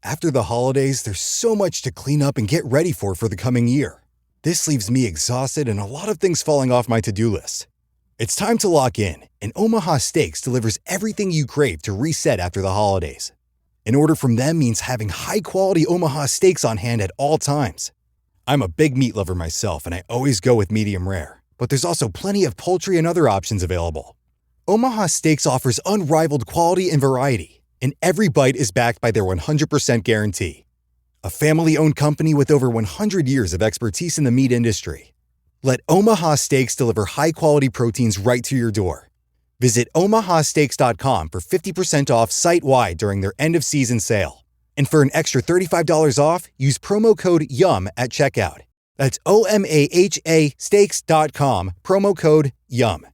After the holidays, there's so much to clean up and get ready for the coming year. This leaves me exhausted and a lot of things falling off my to-do list. It's time to lock in, and Omaha Steaks delivers everything you crave to reset after the holidays. An order from them means having high-quality Omaha steaks on hand at all times. I'm a big meat lover myself, and I always go with medium rare. But there's also plenty of poultry and other options available. Omaha Steaks offers unrivaled quality and variety, and every bite is backed by their 100% guarantee. A family-owned company with over 100 years of expertise in the meat industry. Let Omaha Steaks deliver high-quality proteins right to your door. Visit omahasteaks.com for 50% off site-wide during their end-of-season sale. And for an extra $35 off, use promo code YUM at checkout. That's OMAHA steaks.com, promo code YUM.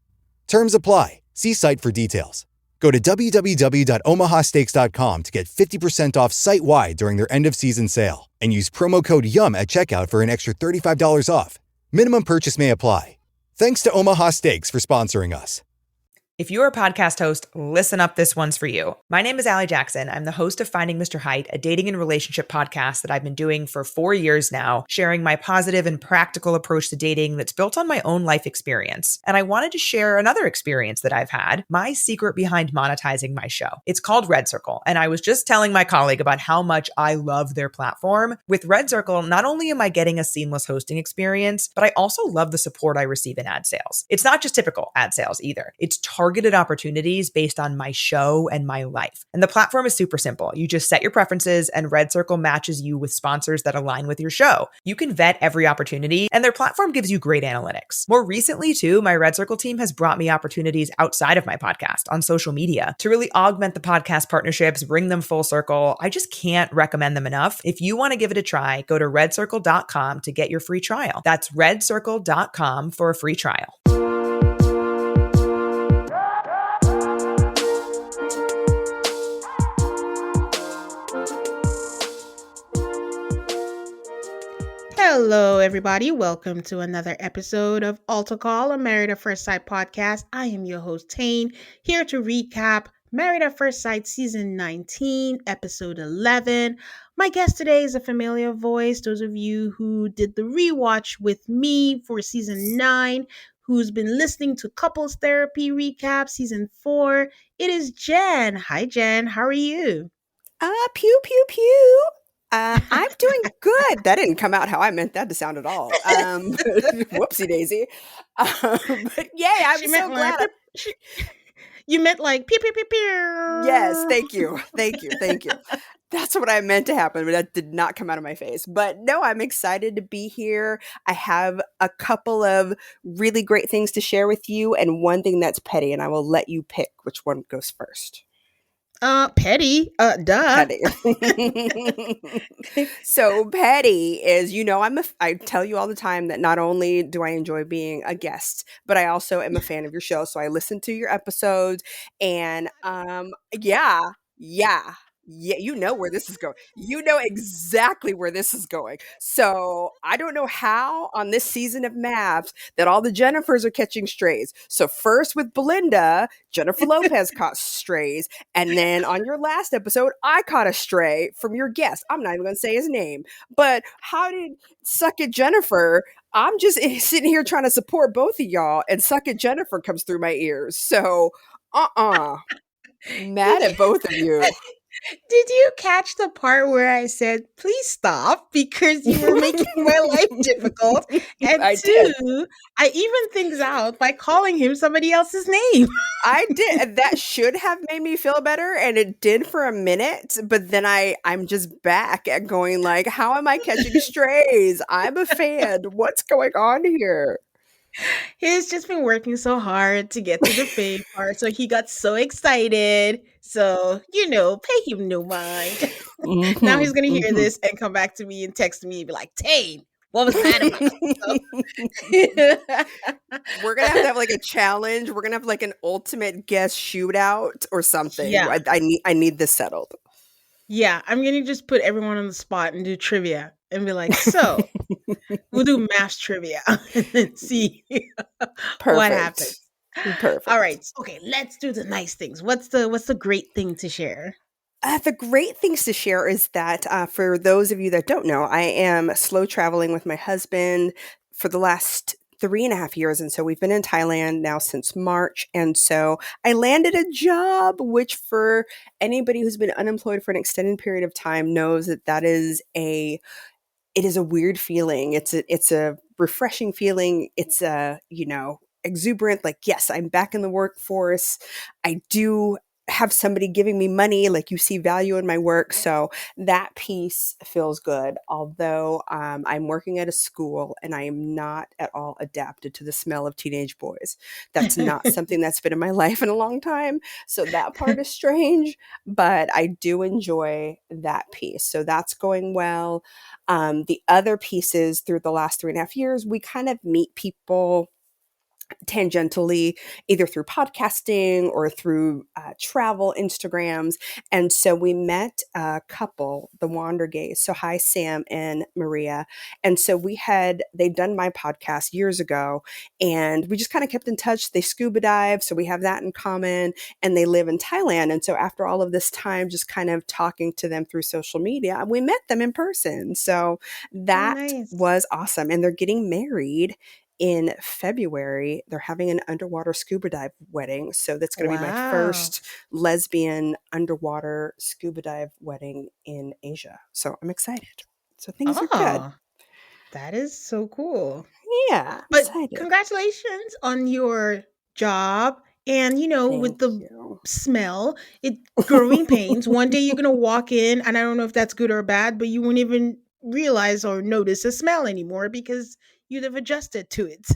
Terms apply. See site for details. Go to www.omahasteaks.com to get 50% off site-wide during their end-of-season sale and use promo code YUM at checkout for an extra $35 off. Minimum purchase may apply. Thanks to Omaha Steaks for sponsoring us. If you're a podcast host, listen up, this one's for you. My name is Allie Jackson. I'm the host of Finding Mr. Height, a dating and relationship podcast that I've been doing for 4 years now, sharing my positive and practical approach to dating that's built on my own life experience. And I wanted to share another experience that I've had, my secret behind monetizing my show. It's called Red Circle, and I was just telling my colleague about how much I love their platform. With Red Circle, not only am I getting a seamless hosting experience, but I also love the support I receive in ad sales. It's not just typical ad sales either. It's targeted opportunities based on my show and my life. And the platform is super simple. You just set your preferences and Red Circle matches you with sponsors that align with your show. You can vet every opportunity and their platform gives you great analytics. More recently too, my Red Circle team has brought me opportunities outside of my podcast on social media to really augment the podcast partnerships, bring them full circle. I just can't recommend them enough. If you want to give it a try, go to redcircle.com to get your free trial. That's redcircle.com for a free trial. Hello, everybody. Welcome to another episode of Altar Call, a Married at First Sight podcast. I am your host, Tane, here to recap Married at First Sight Season 19, Episode 11. My guest today is a familiar voice. Those of you who did the rewatch with me for Season 9, who's been listening to Couples Therapy Recap Season 4, it is Jenn. Hi, Jenn. How are you? Pew, pew, pew. I'm doing good. That didn't come out how I meant that to sound at all. Whoopsie daisy. But yay, I'm so glad. You meant like pew, pew, pew, pew. Yes, thank you. Thank you. Thank you. That's what I meant to happen, but that did not come out of my face. But no, I'm excited to be here. I have a couple of really great things to share with you and one thing that's petty, and I will let you pick which one goes first. Petty. Duh. Petty. So petty is, I tell you all the time that not only do I enjoy being a guest, but I also am a fan of your show. So I listen to your episodes and, yeah, you know where this is going. You know exactly where this is going. So I don't know how on this season of MAFS that all the Jennifers are catching strays. So first with Belinda, Jennifer Lopez caught strays. And then on your last episode, I caught a stray from your guest. I'm not even going to say his name. But how did Suck It Jennifer? I'm just sitting here trying to support both of y'all. And Suck It Jennifer comes through my ears. So, mad at both of you. Did you catch the part where I said, please stop because you were making my life difficult? And I did. I even things out by calling him somebody else's name. I did. That should have made me feel better. And it did for a minute. But then I'm just back at going like, how am I catching strays? I'm a fan. What's going on here? He's just been working so hard to get to the fame part. So he got so excited. So, pay him no mind. Mm-hmm, now he's going to hear this and come back to me and text me and be like, Tane, what was that about? We're going to have like a challenge. We're going to have like an ultimate guest shootout or something. Yeah. I need this settled. Yeah, I'm going to just put everyone on the spot and do trivia. And be like, so we'll do MAFS trivia and see what happens. Perfect. All right. Okay, let's do the nice things. What's the great thing to share? The great things to share is that for those of you that don't know, I am slow traveling with my husband for the last 3.5 years. And so we've been in Thailand now since March. And so I landed a job, which for anybody who's been unemployed for an extended period of time knows that it is a weird feeling. It's a refreshing feeling. It's exuberant. Like, yes, I'm back in the workforce. I do have somebody giving me money. Like, you see value in my work. So that piece feels good. Although I'm working at a school and I am not at all adapted to the smell of teenage boys. That's not something that's been in my life in a long time. So that part is strange, but I do enjoy that piece. So that's going well. The other pieces through the last 3.5 years, we kind of meet people tangentially, either through podcasting or through travel Instagrams. And so we met a couple, the Wander Gays. So hi, Sam and Maria. And so they'd done my podcast years ago, and we just kind of kept in touch. They scuba dive, so we have that in common, and they live in Thailand. And so after all of this time, just kind of talking to them through social media, we met them in person. So Oh, that nice. was awesome. And they're getting married in February. They're having an underwater scuba dive wedding. So that's going to be my Wow. first lesbian underwater scuba dive wedding in Asia. So I'm excited. So things are good. Oh, that is so cool. Yeah, But excited. congratulations on your job. And, with Thank the you. smell, it growing pains. One day you're going to walk in, and I don't know if that's good or bad, but you won't even realize or notice a smell anymore because you'd have adjusted to it.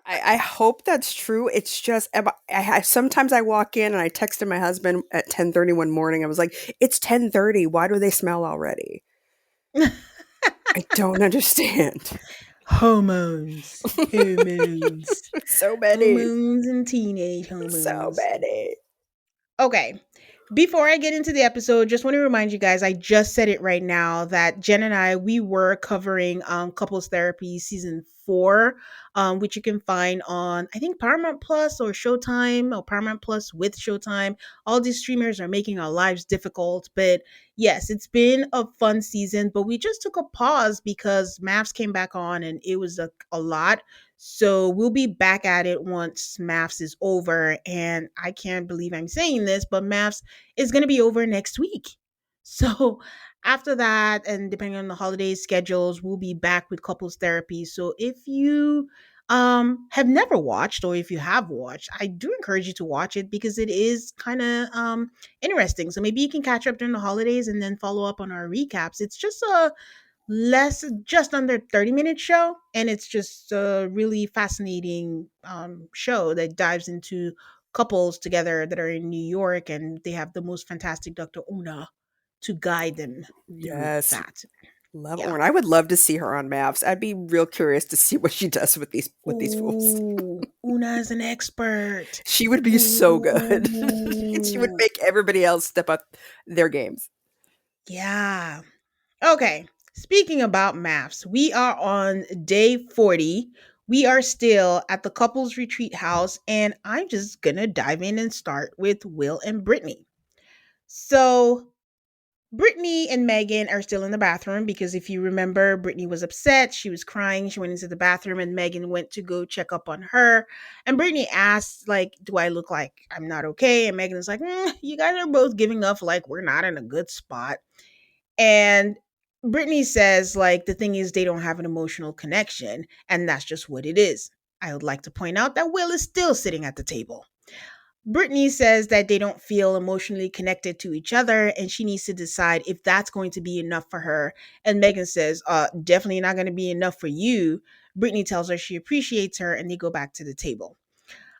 I hope that's true. It's just sometimes I walk in and I texted my husband at 10:30 one morning. I was like, "It's 10:30. Why do they smell already?" I don't understand. Hormones. Hormones. So many. Hormones and teenage So hormones. many. Okay. Before I get into the episode, just want to remind you guys, I just said it right now that Jen and I, we were covering couples therapy season 4, which you can find on, I think, Paramount Plus or Showtime, or Paramount Plus with Showtime. All these streamers are making our lives difficult, but yes, it's been a fun season, but we just took a pause because MAFS came back on and it was a lot. So we'll be back at it once MAFS is over. And I can't believe I'm saying this, but MAFS is going to be over next week. So after that, and depending on the holiday schedules, we'll be back with couples therapy. So if you have never watched, or if you have watched, I do encourage you to watch it because it is kind of interesting. So maybe you can catch up during the holidays and then follow up on our recaps. It's just under 30-minute show, and it's just a really fascinating show that dives into couples together that are in New York, and they have the most fantastic Dr. Una to guide them through Yes. that. Love Yeah. Orn. I would love to see her on maps. I'd be real curious to see what she does with these fools. Ooh, Una is an expert. She would be so good. She would Ooh. make everybody else step up their games. Yeah. Okay. Speaking about maths, we are on day 40. We are still at the couples retreat house, and I'm just gonna dive in and start with Will and Brittany. So, Brittany and Megan are still in the bathroom because if you remember, Brittany was upset. She was crying. She went into the bathroom, and Megan went to go check up on her. And Brittany asked, like, do I look like I'm not okay? And Megan is like, you guys are both giving up like we're not in a good spot. And Brittany says, like, the thing is, they don't have an emotional connection, and that's just what it is. I would like to point out that Will is still sitting at the table. Brittany says that they don't feel emotionally connected to each other, and she needs to decide if that's going to be enough for her. And Megan says, definitely not going to be enough for you. Brittany tells her she appreciates her, and they go back to the table.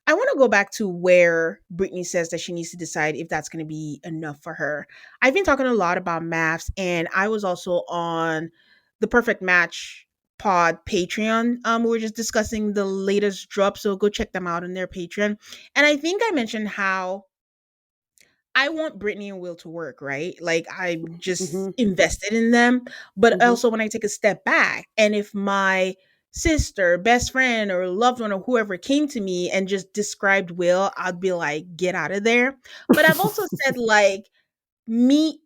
I want to go back to where Brittany says that she needs to decide if that's going to be enough for her. I've been talking a lot about maths, and I was also on the Perfect Match Pod Patreon. We were just discussing the latest drop, so go check them out on their Patreon. And I think I mentioned how I want Brittany and Will to work, right? Like I'm just Hmm. invested in them. But Hmm. also when I take a step back, and if my sister, best friend, or loved one, or whoever came to me and just described Will, I'd be like, get out of there. But I've also said, like, meet,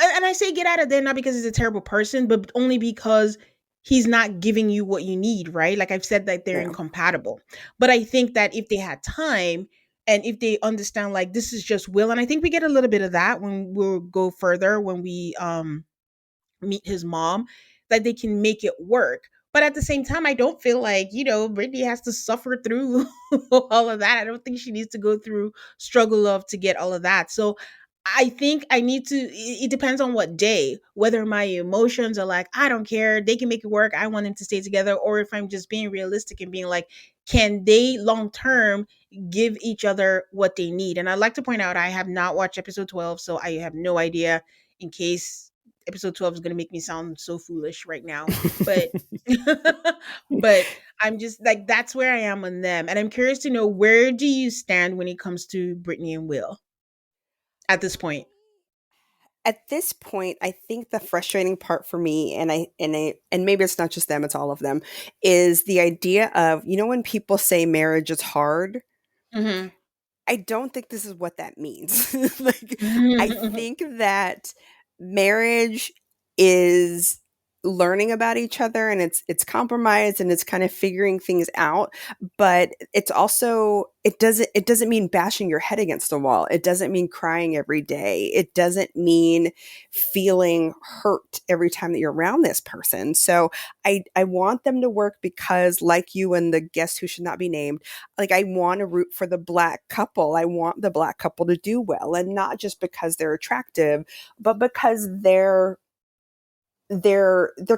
and I say get out of there not because he's a terrible person, but only because he's not giving you what you need, right? Like I've said that they're Yeah. incompatible. But I think that if they had time and if they understand like this is just will, and I think we get a little bit of that when we'll go further when we meet his mom, that they can make it work. But at the same time, I don't feel like, Brittany has to suffer through all of that. I don't think she needs to go through struggle of to get all of that. So I think I need to, it depends on what day, whether my emotions are like, I don't care, they can make it work, I want them to stay together, or if I'm just being realistic and being like, can they long term give each other what they need? And I'd like to point out, I have not watched episode 12, so I have no idea in case episode 12 is going to make me sound so foolish right now. But but I'm just like that's where I am on them. And I'm curious to know, where do you stand when it comes to Brittany and Will at this point? At this point, I think the frustrating part for me, and maybe it's not just them, it's all of them, is the idea of, when people say marriage is hard, Mhm. I don't think this is what that means. Like, I Mhm. think that marriage is learning about each other, and it's compromise, and it's kind of figuring things out, but it's also it doesn't mean bashing your head against a wall. It doesn't mean crying every day. It doesn't mean feeling hurt every time that you're around this person. So I want them to work because, like you and the guest who should not be named, like, I want to root for the black couple. I want the black couple to do well, and not just because they're attractive, but because they're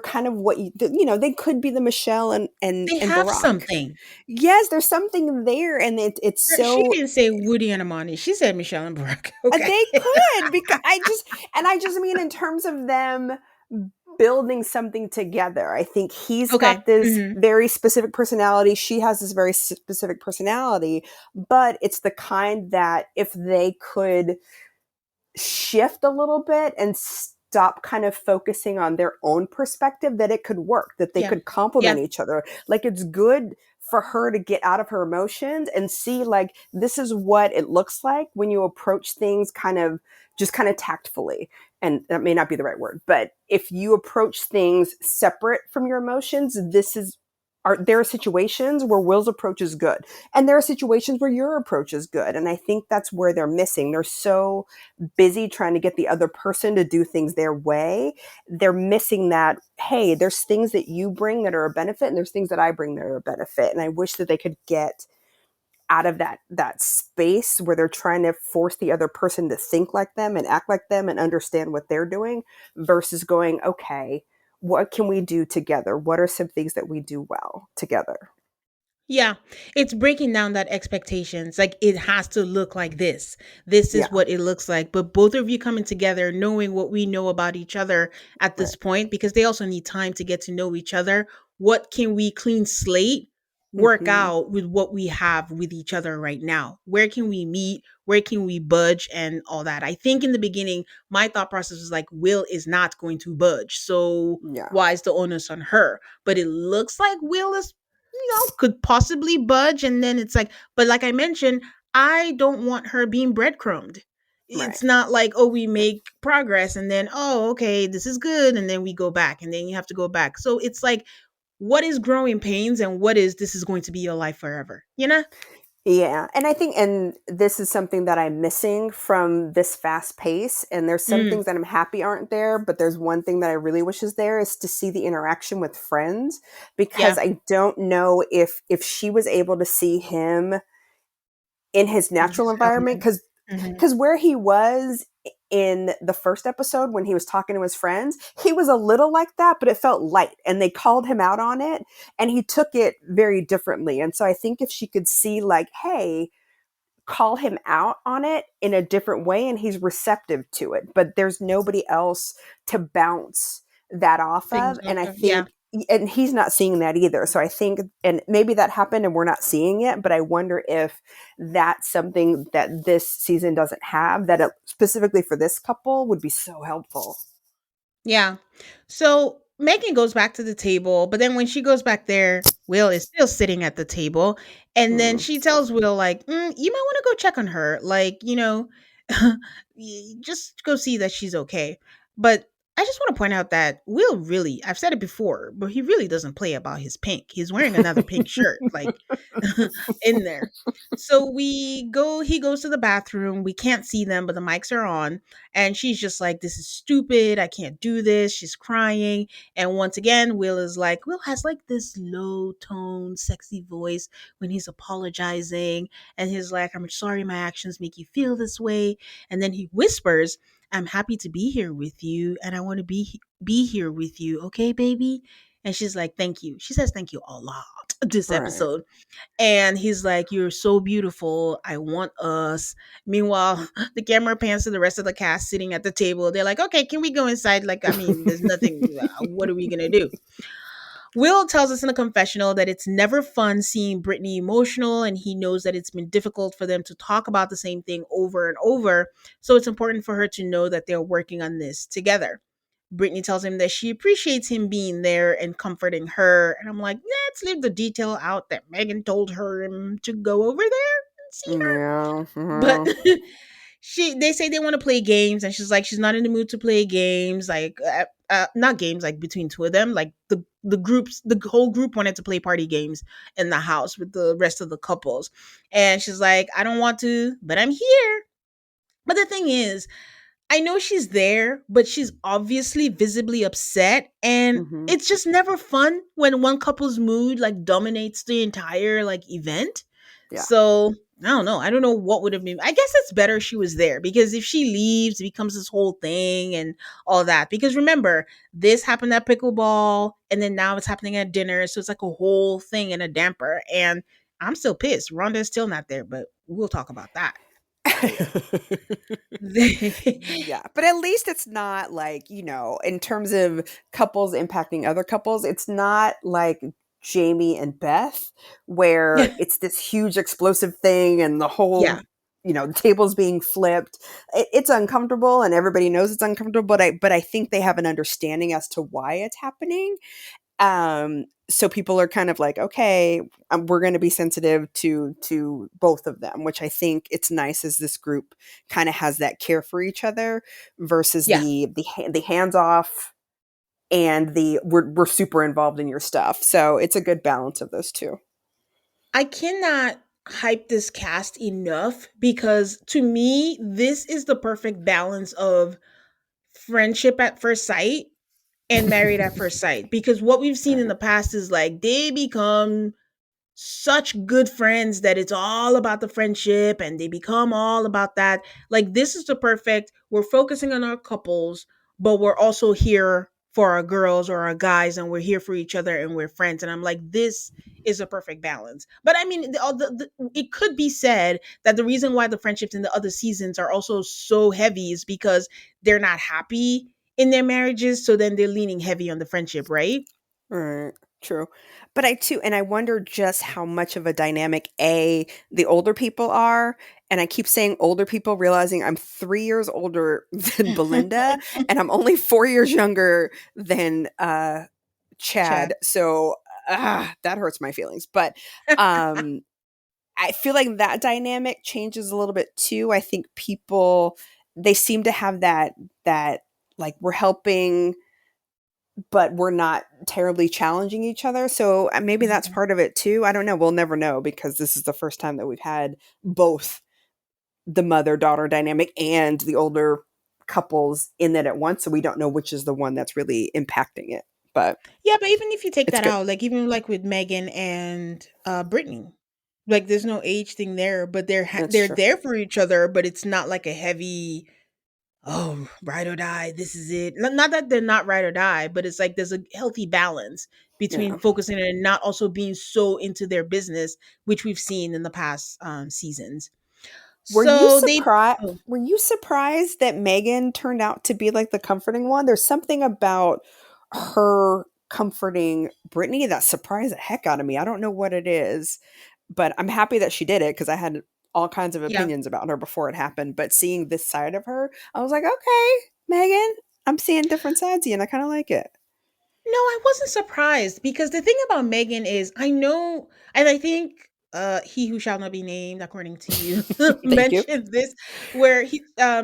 kind of what they could be the Michelle They and have Barack. something. Yes, there's something there, and it's She so didn't say Woody and Amani. She said Michelle and Barack. Okay. they could, because I just mean in terms of them building something together. I think he's Okay. got this Mhm. very specific personality. She has this very specific personality, but it's the kind that if they could shift a little bit and stop kind of focusing on their own perspective, that it could work, that they Yeah. could complement Yeah. each other. Like, it's good for her to get out of her emotions and see, like, this is what it looks like when you approach things kind of tactfully. And that may not be the right word, but if you approach things separate from your emotions, there are situations where Will's approach is good, and there are situations where your approach is good. And I think that's where they're missing. They're so busy trying to get the other person to do things their way. They're missing that, hey, there's things that you bring that are a benefit, and there's things that I bring that are a benefit. And I wish that they could get out of that space where they're trying to force the other person to think like them and act like them and understand what they're doing, versus going, okay, what can we do together? What are some things that we do well together? Yeah, it's breaking down that expectations. Like it has to look like this. This is Yeah, what it looks like. But both of you coming together, knowing what we know about each other at right. this point, because they also need time to get to know each other. What can we clean slate work Hmm. out with what we have with each other right now? Where can we meet? Where can we budge and all that? I think in the beginning, my thought process was like, Will is not going to budge. So Yeah, why is the onus on her? But it looks like Will is could possibly budge. And then it's like, but like I mentioned, I don't want her being breadcrumbed. It's right. not like, oh, we make progress and then, oh, okay, this is good. And then we go back and then you have to go back. So it's like, what is growing pains and what is this is going to be your life forever? You know? Yeah. And I think, and this is something that I'm missing from this fast pace. And there's some Mm, things that I'm happy aren't there, but there's one thing that I really wish is there, is to see the interaction with friends, because yeah. I don't know if she was able to see him in his In natural his environment, element. because Hmm. because where he was in the first episode when he was talking to his friends, he was a little like that, but it felt light, and they called him out on it, and he took it very differently. And so I think if she could see, like, hey, call him out on it in a different way, and he's receptive to it, but there's nobody else to bounce that off Things of. And off I of, yeah. think, and he's not seeing that either. So I think, and maybe that happened and we're not seeing it, but I wonder if that's something that this season doesn't have, that specifically for this couple would be so helpful. Yeah. So Megan goes back to the table, but then when she goes back there, Will is still sitting at the table. And then Hmm. she tells Will, like, you might want to go check on her. Like, just go see that she's okay. But I just want to point out that Will really, I've said it before, but he really doesn't play about his pink. He's wearing another pink shirt, like in there. So he goes to the bathroom. We can't see them, but the mics are on. And she's just like, this is stupid. I can't do this. She's crying. And once again, Will has like this low tone, sexy voice when he's apologizing. And he's like, I'm sorry my actions make you feel this way. And then he whispers, I'm happy to be here with you. And I want to be here with you. Okay, baby? And she's like, thank you. She says thank you a lot this Right. episode. And he's like, you're so beautiful. I want us. Meanwhile, the camera pans to the rest of the cast sitting at the table. They're like, okay, can we go inside? Like, I mean, there's nothing. What are we going to do? Will tells us in a confessional that it's never fun seeing Brittany emotional, and he knows that it's been difficult for them to talk about the same thing over and over. So it's important for her to know that they're working on this together. Brittany tells him that she appreciates him being there and comforting her. And I'm like, let's leave the detail out that Megan told her to go over there and see her. Yeah. But Mhm. they say they want to play games, and she's like, she's not in the mood to play games, like not games like between two of them, like the whole group wanted to play party games in the house with the rest of the couples. And she's like, I don't want to, but I'm here. But the thing is, I know she's there, but she's obviously visibly upset, and Mhm. it's just never fun when one couple's mood like dominates the entire like event. Yeah. So I don't know. I don't know what would have been. I guess it's better she was there, because if she leaves, it becomes this whole thing and all that. Because remember, this happened at pickleball, and then now it's happening at dinner, so it's like a whole thing in a damper. And I'm still pissed. Rhonda's still not there, but we'll talk about that later. Yeah, but at least it's not like, in terms of couples impacting other couples, it's not like Jamie and Beth, where it's this huge explosive thing and the whole, Yeah. the tables being flipped. It's uncomfortable and everybody knows it's uncomfortable, but I think they have an understanding as to why it's happening. So people are kind of like, okay, we're going to be sensitive to both of them, which I think it's nice as this group kind of has that care for each other versus Yeah. the hands off and the we're super involved in your stuff. So it's a good balance of those two. I cannot hype this cast enough, because to me, this is the perfect balance of friendship at first sight and married at first sight. Because what we've seen in Right. the past is like they become such good friends that it's all about the friendship, and they become all about that. Like, this is the perfect, we're focusing on our couples, but we're also here for our girls or our guys, and we're here for each other, and we're friends. And I'm like, this is a perfect balance. But I mean, it could be said that the reason why the friendships in the other seasons are also so heavy is because they're not happy in their marriages, so then they're leaning heavy on the friendship, right? Right. True. But I wonder just how much of a dynamic the older people are. And I keep saying older people, realizing I'm 3 years older than Belinda, and I'm only 4 years younger than Chad. Chad. So that hurts my feelings. But um, I feel like that dynamic changes a little bit too. I think people, they seem to have that like, we're helping, but we're not terribly challenging each other. So maybe that's Mhm. part of it too. I don't know. We'll never know, because this is the first time that we've had both the mother daughter dynamic and the older couples in it at once. So we don't know which is the one that's really impacting it. But Yeah, but even if you take it's that good. out, like even like with Megan and Brittany, like there's no age thing there, but That's they're true. there for each other, but it's not like a heavy, oh, ride or die, this is it. Not that they're not ride or die, but it's like there's a healthy balance between Yeah. focusing and not also being so into their business, which we've seen in the past seasons. Were you So they surprised? oh, Were you surprised that Megan turned out to be like the comforting one? There's something about her comforting Brittany that surprised the heck out of me. I don't know what it is, but I'm happy that she did it, because I had all kinds of yeah. opinions about her before it happened. But seeing this side of her, I was like, okay, Megan, I'm seeing different sides of you, and I kind of like it. No, I wasn't surprised, because the thing about Megan is I know, and I think he who shall not be named, according to you, Thank you. mentioned this, where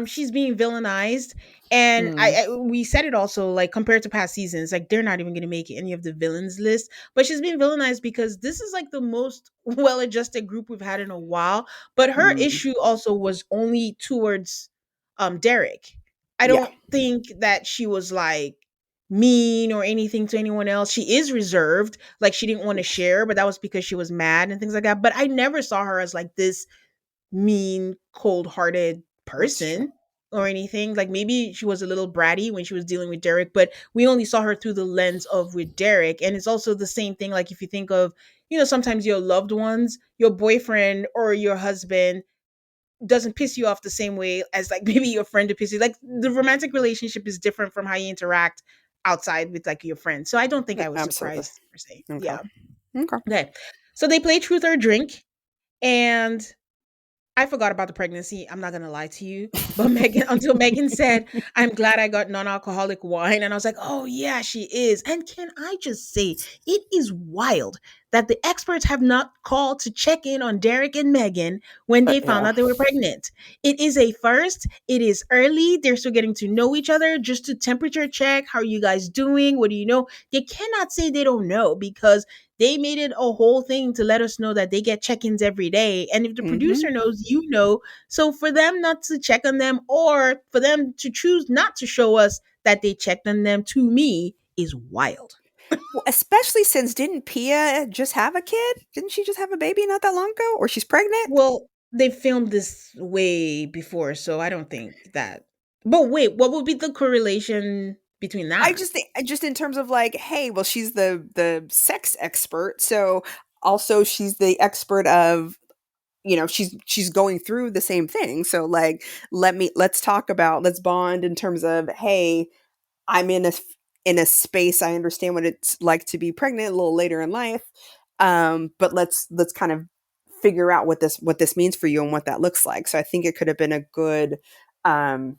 she's being villainized, and Mm, we said it also, like, compared to past seasons, like they're not even going to make any of the villains list, but she's being villainized because this is like the most well-adjusted group we've had in a while. But her mm, issue also was only towards Derek. I yeah, don't think that she was like mean or anything to anyone else. She is reserved, like she didn't want to yes, share, but that was because she was mad and things like that. But I never saw her as like this mean, cold-hearted that's true. person or anything. Like maybe she was a little bratty when she was dealing with Derek, but we only saw her through the lens of with Derek. And it's also the same thing. Like if you think of, sometimes your loved ones, your boyfriend or your husband doesn't piss you off the same way as like maybe your friend to piss you. Like the romantic relationship is different from how you interact outside with like your friends. So I don't think I was Absolutely. surprised per se. Okay. Yeah. Okay. Okay. So they play truth or drink, and I forgot about the pregnancy. I'm not gonna lie to you. But Megan, until Megan said, I'm glad I got non-alcoholic wine. And I was like, oh yeah, she is. And can I just say, it is wild that the experts have not called to check in on Derek and Megan when they found Yeah. out they were pregnant. It is a first. It is early. They're still getting to know each other, just to temperature check. How are you guys doing? What do you know? You cannot say they don't know, because they made it a whole thing to let us know that they get check-ins every day. And if the Hmm. producer knows, you know. So for them not to check on them, or for them to choose not to show us that they checked on them, to me is wild. Well, especially since didn't Pia just have a kid? Didn't she just have a baby not that long ago? Or she's pregnant? Well, they filmed this way before, so I don't think that. But wait, what would be the correlation between I that? just think, just in terms of like, hey, well, she's the sex expert, so also she's the expert of, she's going through the same thing. So like, let's bond in terms of, hey, I'm in a space. I understand what it's like to be pregnant a little later in life. But let's kind of figure out what this means for you and what that looks like. So I think it could have been a good, um,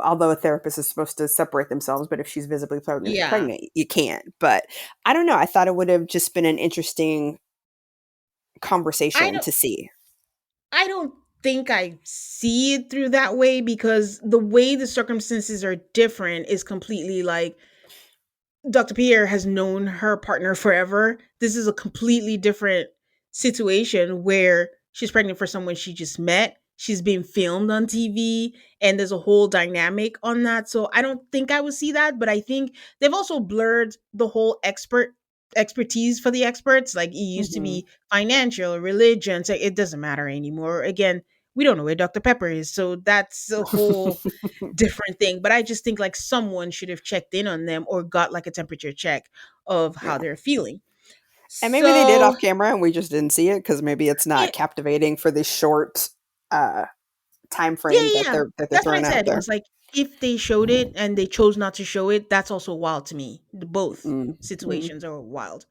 although a therapist is supposed to separate themselves, but if she's visibly Yeah. pregnant, you can't. But I don't know. I thought it would have just been an interesting I conversation don't to see. I don't think I see it through that way, because the way the circumstances are different is completely like Dr. Pierre has known her partner forever. This is a completely different situation where she's pregnant for someone she just met. She's being filmed on TV, and there's a whole dynamic on that. So I don't think I would see that, but I think they've also blurred the whole expertise for the experts. Like it used to Hmm. be financial, religion, so it doesn't matter anymore. Again, we don't know where Dr. Pepper is, so that's a whole different thing. But I just think like someone should have checked in on them or got like a temperature check of how Yeah. they're feeling. And maybe they did So off camera and we just didn't see it because maybe it's not yeah, captivating for the short uh time yeah, frame that yeah. they're That's what I throwing out said. It there. was like if they showed it and they chose not to show it, that's also wild to me. Both Mm, mm, situations are wild.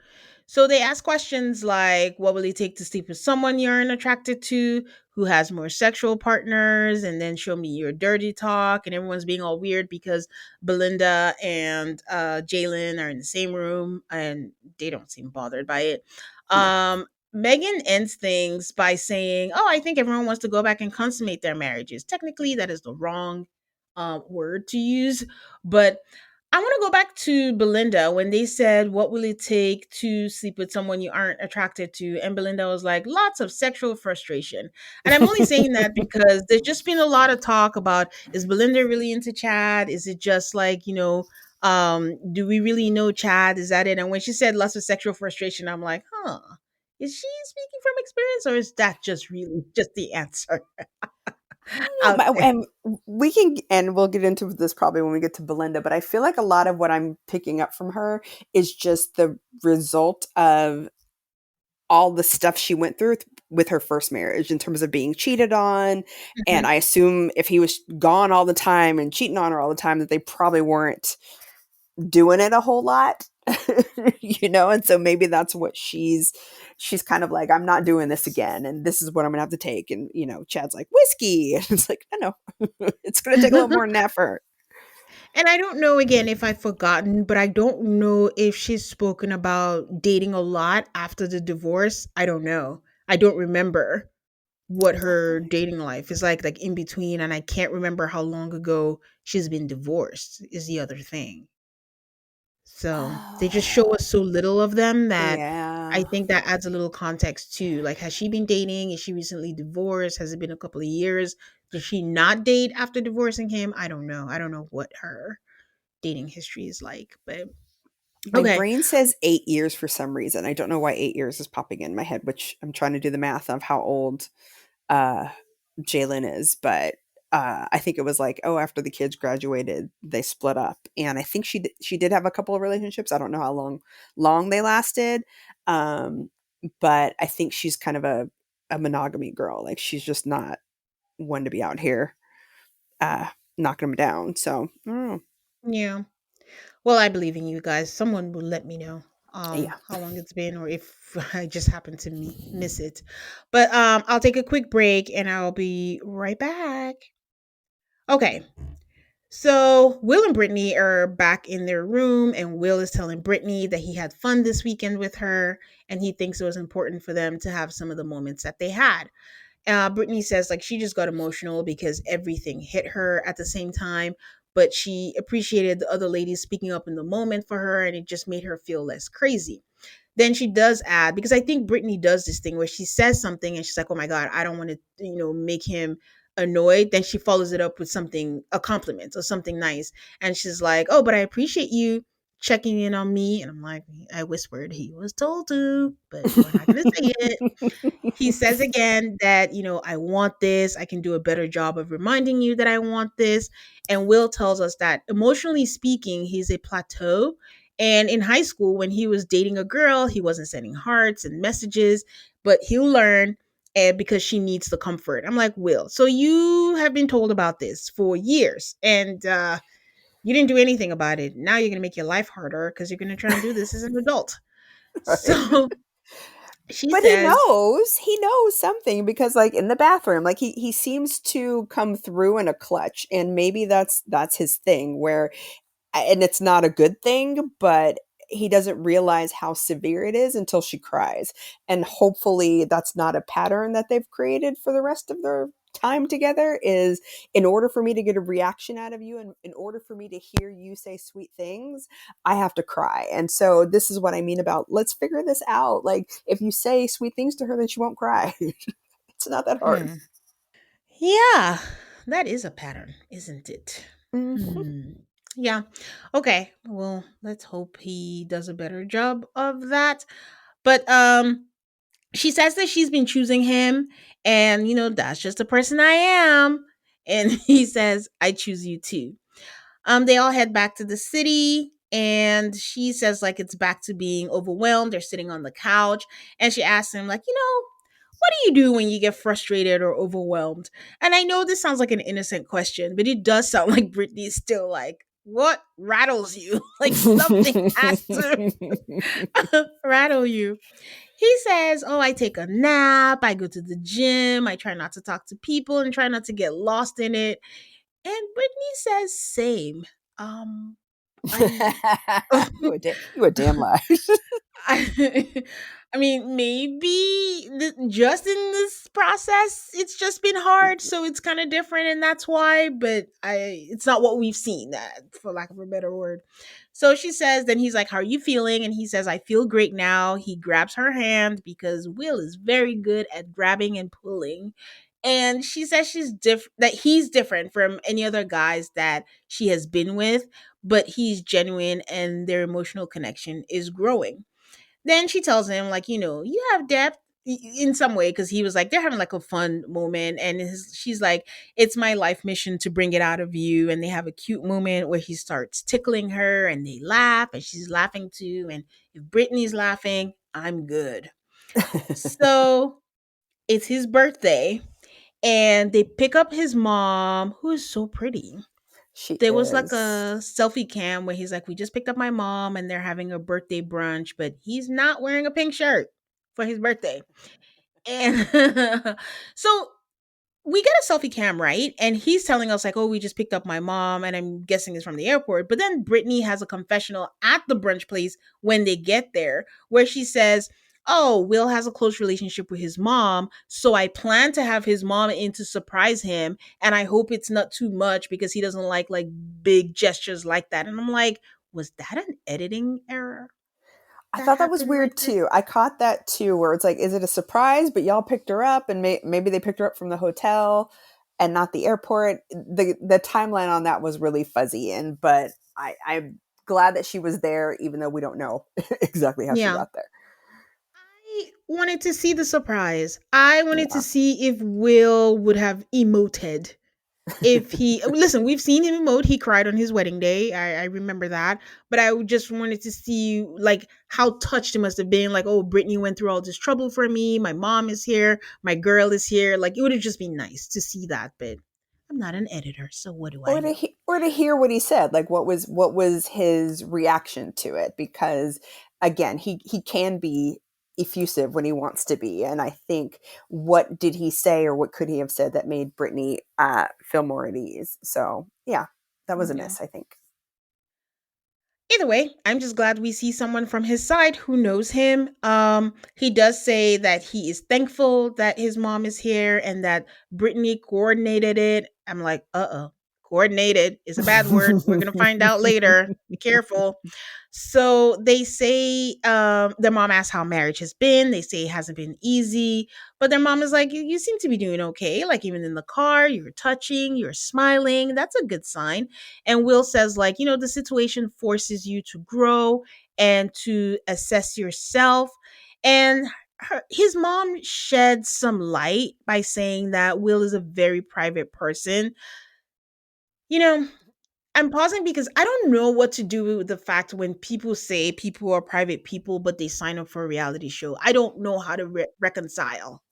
So they ask questions like, what will it take to sleep with someone you're unattracted to? Who has more sexual partners? And then show me your dirty talk. And everyone's being all weird because Belinda and Jalen are in the same room and they don't seem bothered by it. no. Megan ends things by saying, oh, I think everyone wants to go back and consummate their marriages. Technically, that is the wrong word to use. But I want to go back to Belinda when they said, what will it take to sleep with someone you aren't attracted to? And Belinda was like, lots of sexual frustration. And I'm only saying that because there's just been a lot of talk about, is Belinda really into Chad? Is it just like, do we really know Chad? Is that it? And when she said lots of sexual frustration, I'm like, huh, is she speaking from experience, or is that just really just the answer No, out there? and we'll get into this probably when we get to Belinda, but I feel like a lot of what I'm picking up from her is just the result of all the stuff she went through with her first marriage in terms of being cheated on. And Mhm. I assume if he was gone all the time and cheating on her all the time, that they probably weren't doing it a whole lot. And so maybe that's what she's kind of like, I'm not doing this again, and this is what I'm gonna have to take. And Chad's like, whiskey. And it's like, I know. It's gonna take a little more than that for her. And I don't know again if I've forgotten, but I don't know if she's spoken about dating a lot after the divorce. I don't know. I don't remember what her dating life is like in between, and I can't remember how long ago she's been divorced is the other thing. So they just show Oh, us so little of them that I yeah. think that adds a little context too. Like, has she been dating? Is she recently divorced? Has it been a couple of years? Did she not date after divorcing him? I don't know. I don't know what her dating history is like, but My okay. brain says 8 years for some reason. I don't know why 8 years is popping in my head, which I'm trying to do the math of how old uh, Jalen is, but I think it was like, oh, after the kids graduated, they split up, and I think she did have a couple of relationships. I don't know how long they lasted, um, but I think she's kind of a monogamy girl. Like she's just not one to be out here uh, knocking them down. So Yeah. Well, I believe in you guys. Someone will let me know yeah. how long it's been or if I just happen to miss it. But I'll take a quick break and I'll be right back. Okay. So Will and Brittany are back in their room, and Will is telling Brittany that he had fun this weekend with her, and he thinks it was important for them to have some of the moments that they had. Brittany says like she just got emotional because everything hit her at the same time, but she appreciated the other ladies speaking up in the moment for her, and it just made her feel less crazy. Then she does add, because I think Brittany does this thing where she says something and she's like, "Oh my god, I don't want to, make him annoyed." Then she follows it up with something, a compliment or something nice, and she's like, "Oh, but I appreciate you checking in on me." And I'm like, I whispered, "He was told to, but we're not gonna say it." He says again that, "I want this. I can do a better job of reminding you that I want this." And Will tells us that emotionally speaking, he's a plateau. And in high school, when he was dating a girl, he wasn't sending hearts and messages, but he'll learn because she needs the comfort. I'm like, Will, so you have been told about this for years and you didn't do anything about it. Now you're going to make your life harder because you're going to try and do this as an adult. Right. So she But says, he knows something because like in the bathroom, like he seems to come through in a clutch, and maybe that's his thing where, and it's not a good thing, but he doesn't realize how severe it is until she cries. And hopefully that's not a pattern that they've created for the rest of their time together, is in order for me to get a reaction out of you and in order for me to hear you say sweet things, I have to cry. And so this is what I mean about let's figure this out. Like if you say sweet things to her, then she won't cry. It's not that hard. hmm. Yeah, that is a pattern, isn't it? Mhm. Hmm. Yeah. Okay. Well, let's hope he does a better job of that. But she says that she's been choosing him and that's just the person I am. And he says, "I choose you too." They all head back to the city and she says like it's back to being overwhelmed. They're sitting on the couch and she asks him like, what do you do when you get frustrated or overwhelmed? And I know this sounds like an innocent question, but it does sound like Brittany's still like, what rattles you? Like something has to rattle you. He says, "Oh, I take a nap, I go to the gym, I try not to talk to people and try not to get lost in it." And Brittany says, "Same. Um, I You a damn lie. I, I mean, maybe just in this process, it's just been hard, so it's kind of different, and that's why. But it's not what we've seen, for lack of a better word. So she says, then he's like, "How are you feeling?" And he says, "I feel great now." He grabs her hand because Will is very good at grabbing and pulling. And she says that he's different from any other guys that she has been with, but he's genuine and their emotional connection is growing. Then she tells him, like, "You have depth in some way," because he was like, they're having like a fun moment. And she's like, "It's my life mission to bring it out of you." And they have a cute moment where he starts tickling her and they laugh and she's laughing too. And if Brittany's laughing, I'm good. So it's his birthday and they pick up his mom, who is so pretty. She There was like is. a selfie cam where he's like, "We just picked up my mom and they're having a birthday brunch," but he's not wearing a pink shirt for his birthday. And so we get a selfie cam, right? And he's telling us, like, "Oh, we just picked up my mom," and I'm guessing it's from the airport. But then Brittany has a confessional at the brunch place when they get there, where she says, oh, Will has a close relationship with his mom, so I plan to have his mom in to surprise him, and I hope it's not too much because he doesn't like big gestures like that. And I'm like, was that an editing error I that thought that was happened right weird there? too. I caught that too, where it's like, is it a surprise? But y'all picked her up, and maybe they picked her up from the hotel and not the airport. The timeline on that was really fuzzy, and but I'm glad that she was there, even though we don't know exactly how she Yeah. got there. I wanted to see the surprise. I wanted to Yeah. see if Will would have emoted. If he listen, we've seen him emote. He cried on his wedding day. I remember that. But I just wanted to see like how touched he must have been. Like, oh, Brittany went through all this trouble for me. My mom is here. My girl is here. Like, it would have just been nice to see that. But I'm not an editor, so what do I know? Or to hear what he said, like what was his reaction to it, because again, he can be effusive when he wants to be, and I think, what did he say or what could he have said that made Brittany feel more at ease? So yeah, that was a Yeah. miss, I think. Either way, I'm just glad we see someone from his side who knows him. He does say that he is thankful that his mom is here and that Brittany coordinated it. I'm like, coordinated is a bad word. We're gonna find out later. Be careful. So they say their mom asks how marriage has been. They say it hasn't been easy, but their mom is like, you seem to be doing okay. Like even in the car, you're touching, you're smiling. That's a good sign. And Will says, like, the situation forces you to grow and to assess yourself. And his mom sheds some light by saying that Will is a very private person. You know, I'm pausing because I don't know what to do with the fact when people say people are private people, but they sign up for a reality show. I don't know how to reconcile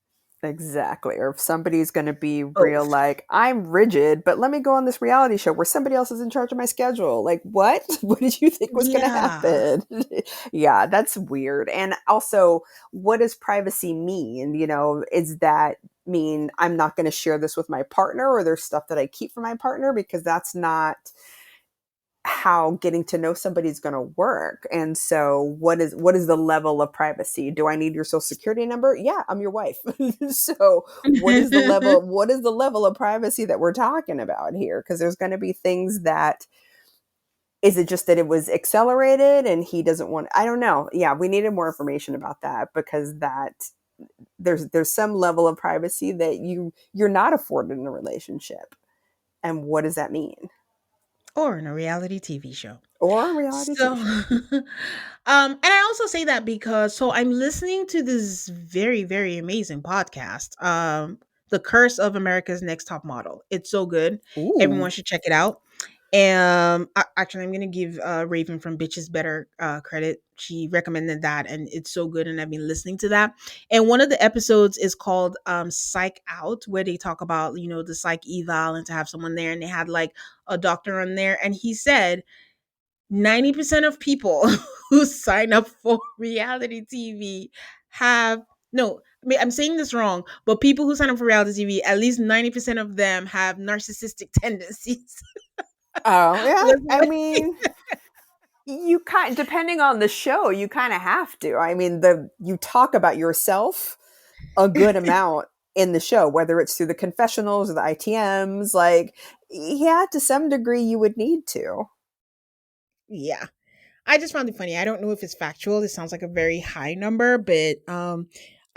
Exactly. Or if somebody's going to be real, both. like, I'm rigid, but let me go on this reality show where somebody else is in charge of my schedule. Like, what? What did you think was going to Yeah. happen? Yeah, that's weird. And also, what does privacy mean? Is that mean I'm not going to share this with my partner, or there's stuff that I keep from my partner? Because that's not how getting to know somebody is going to work. And so what is the level of privacy? Do I need your social security number? Yeah, I'm your wife. So what is the level of privacy that we're talking about here? Because there's going to be things that, is it just that it was accelerated and he doesn't want, I don't know. Yeah, we needed more information about that, because that there's some level of privacy that you're not afforded in a relationship. And what does that mean? Or in a reality TV show. Or a reality So, TV show. and I also say that because so I'm listening to this very, very amazing podcast, The Curse of America's Next Top Model. It's so good. Everyone Ooh. should check it out. Actually, I'm gonna give Raven from Bitches Better credit. She recommended that, and it's so good. And I've been listening to that. And one of the episodes is called "Psych Out," where they talk about the psych eval and to have someone there. And they had like a doctor on there, and he said 90% of people who sign up for reality TV have no, I mean, I'm saying this wrong, but people who sign up for reality TV, at least 90% of them have narcissistic tendencies. Oh, yeah. Was I what mean, you kind depending on the show, you kind of have to. I mean, the you talk about yourself a good amount in the show, whether it's through the confessionals or the ITMs. Like, yeah, to some degree, you would need to. yeah. I just found it funny. I don't know if it's factual. It sounds like a very high number, but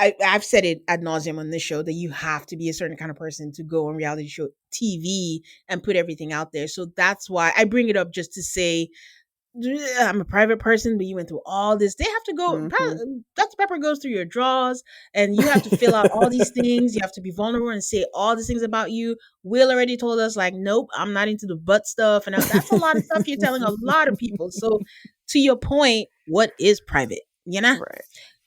I've said it ad nauseum on this show that you have to be a certain kind of person to go on reality show TV and put everything out there. So that's why I bring it up, just to say I'm a private person, but you went through all this. They have to go. Hmm. Dr. Pepper goes through your drawers, and you have to fill out all these things. You have to be vulnerable and say all these things about you. Will already told us, like, nope, I'm not into the butt stuff, and that's a lot of stuff you're telling a lot of people. So, to your point, what is private? Right.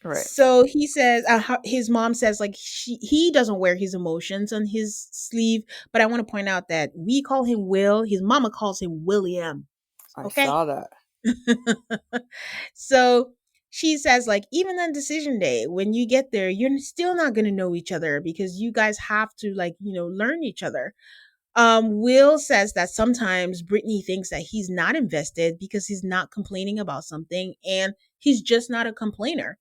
Right. So he says, his mom says, like he doesn't wear his emotions on his sleeve, but I want to point out that we call him Will. His mama calls him William. I Okay. saw that. So she says, like, even on decision day, when you get there, you're still not going to know each other because you guys have to, like, learn each other. Will says that sometimes Brittany thinks that he's not invested because he's not complaining about something, and he's just not a complainer.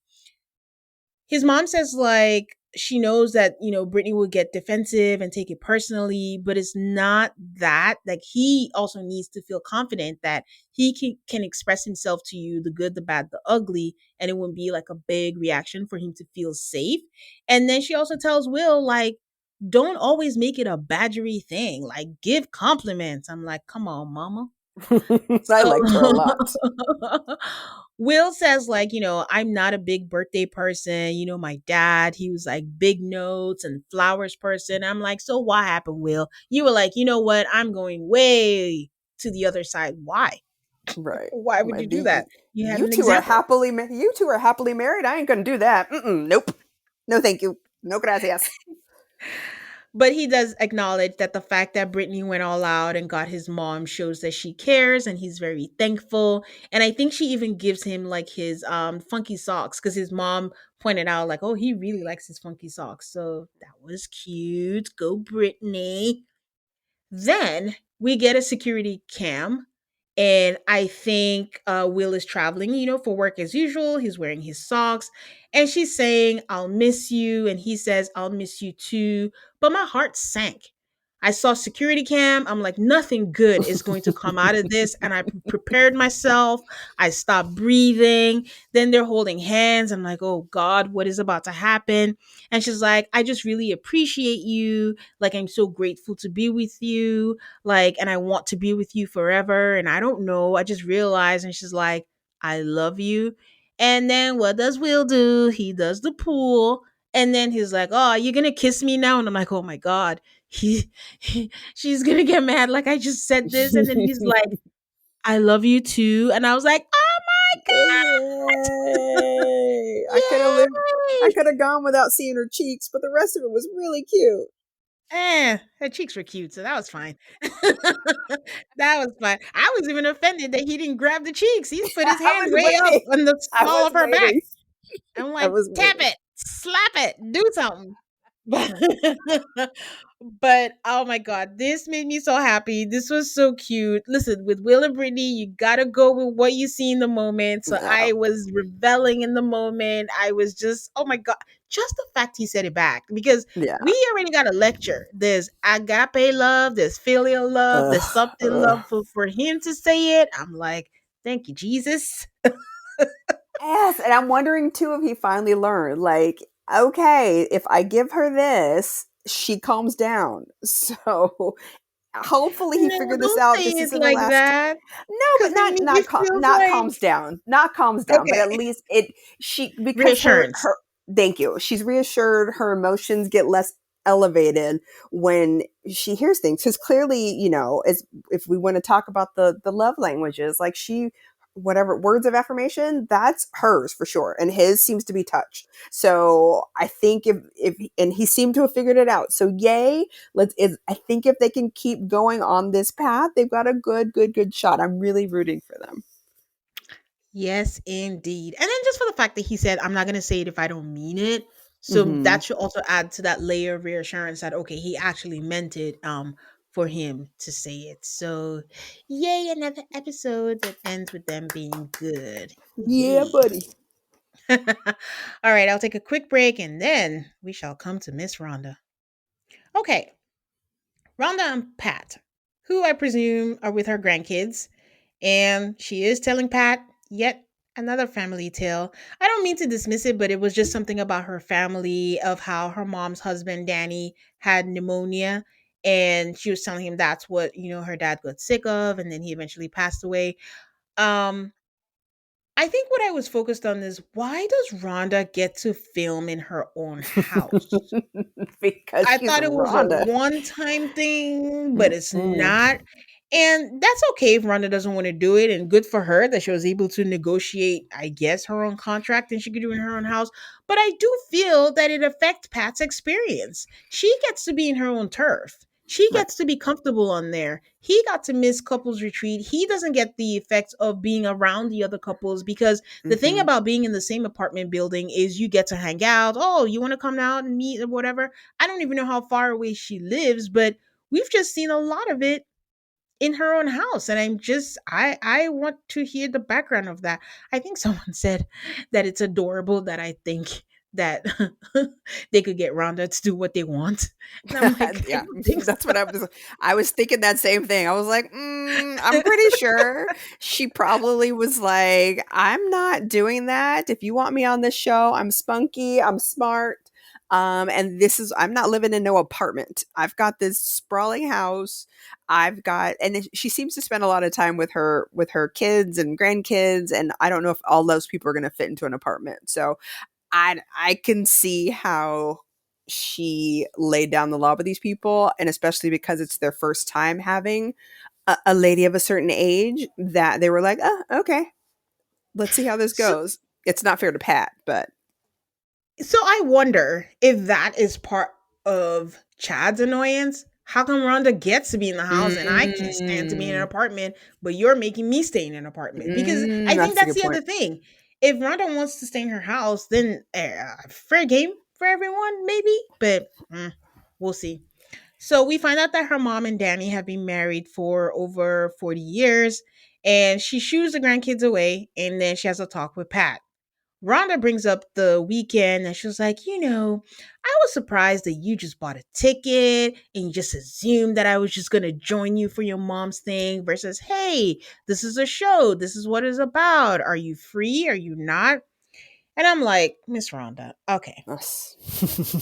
his mom says like she knows that Brittany will get defensive and take it personally, but it's not that. Like he also needs to feel confident that he can express himself to you, the good, the bad, the ugly, and it wouldn't be like a big reaction for him to feel safe. And then she also tells Will like, don't always make it a badgery thing. Like give compliments. I'm like, come on, mama. I So liked her a lot. Will says, like, I'm not a big birthday person. My dad, he was like big notes and flowers person. I'm like, so what happened, Will? You were like, you know what? I'm going way to the other side. Why? Right. Why would My you do the that? You had an example. you two are happily married. I ain't gonna do that. Nope. No, thank you. No gracias. But he does acknowledge that the fact that Brittany went all out and got his mom shows that she cares, and he's very thankful. And I think she even gives him like his funky socks because his mom pointed out like, oh, he really likes his funky socks. So that was cute. Go Brittany. Then we get a security cam, and I think Will is traveling, for work as usual. He's wearing his socks, and she's saying, I'll miss you. And he says, I'll miss you too. But my heart sank. I saw security cam. I'm like, nothing good is going to come out of this. And I prepared myself. I stopped breathing. Then they're holding hands. I'm like, oh God, what is about to happen? And she's like, I just really appreciate you. Like, I'm so grateful to be with you. Like, and I want to be with you forever. And I don't know. I just realized. And she's like, I love you. And then what does Will do? He does the pool. And then he's like, oh, you're going to kiss me now? And I'm like, oh my God. She's going to get mad. Like, I just said this. And then he's like, I love you too. And I was like, oh Yay! my God. I Yay. could have gone without seeing her cheeks, but the rest of it was really cute. Her cheeks were cute, so that was fine. That was fine. I was even offended that he didn't grab the cheeks. He's put his I hand was way up waiting. on the I small was of her back. waiting. I'm I like, was tap waiting. it, slap it, do something. But oh my God, this made me so happy. This was so cute. Listen, with Will and Brittany, you gotta go with what you see in the moment. So Yeah. I was reveling in the moment. I was just, oh my God, just the fact he said it back because Yeah. we already got a lecture. There's agape love, there's filial love, there's something love for him to say it. I'm like, thank you, Jesus. Yes, and I'm wondering too if he finally learned. Like, okay, if I give her this, she calms down. So hopefully he No, figured this don't out. say This it isn't the like last. that. No, but Because then he feels not like calms down, not calms down, but okay, at least it she because reassurance. her thank you. She's reassured. Her emotions get less elevated when she hears things because clearly, as if we want to talk about the love languages, like she whatever words of affirmation that's hers for sure and his seems to be touch. So I think if and he seemed to have figured it out, so yay. I think if they can keep going on this path, they've got a good shot. I'm really rooting for them. Yes, indeed. And then just for the fact that he said, I'm not going to say it if I don't mean it. So Mm-hmm. that should also add to that layer of reassurance that, okay, he actually meant it for him to say it. So, yay, another episode that ends with them being good. Yeah, Yay. buddy. All right, I'll take a quick break and then we shall come to Miss Rhonda. Okay, Rhonda and Pat, who I presume are with her grandkids. And she is telling Pat yet another family tale. I don't mean to dismiss it, but it was just something about her family of how her mom's husband, Danny, had pneumonia. And she was telling him that's what, her dad got sick of. And then he eventually passed away. Um, I think what I was focused on is why does Rhonda get to film in her own house? Because I she's thought it was a Rhonda. one-time thing, but it's Mm. not. And that's okay if Rhonda doesn't want to do it. And good for her that she was able to negotiate, I guess, her own contract and she could do it in her own house. But I do feel that it affects Pat's experience. She gets to be in her own turf. She Right. gets to be comfortable on there. He got to miss couples retreat. He doesn't get the effects of being around the other couples because the thing Mm-hmm. about being in the same apartment building is you get to hang out. Oh, you want to come out and meet or whatever. I don't even know how far away she lives, but we've just seen a lot of it in her own house. And I want to hear the background of that. I think someone said that it's adorable that I think that they could get Rhonda to do what they want. And I'm like, I Yeah, don't think that's so. what I was thinking that same thing. I was like, I'm pretty sure she probably was like, "I'm not doing that. If you want me on this show, I'm spunky, I'm smart, and I'm not living in no apartment. I've got this sprawling house. I've got," and she seems to spend a lot of time with her kids and grandkids, and I don't know if all those people are gonna fit into an apartment. So I can see how she laid down the law with these people, and especially because it's their first time having a lady of a certain age, that they were like, "Oh, okay, let's see how this So goes." It's not fair to Pat, but So I wonder if that is part of Chad's annoyance. How come Rhonda gets to be in the house and I can't stand to be in an mm, apartment, but you're making me stay in an apartment? Because I think that's a that's good the other point. thing. If Rhonda wants to stay in her house, then fair game for everyone, maybe. But we'll see. So we find out that her mom and Danny have been married for over 40 years, and she shoos the grandkids away, and then she has a talk with Pat. Rhonda brings up the weekend and she was like, I was surprised that you just bought a ticket and you just assumed that I was just going to join you for your mom's thing versus, hey, this is a show. This is what it's about. Are you free? Are you not? And I'm like, Miss Rhonda, okay. Us.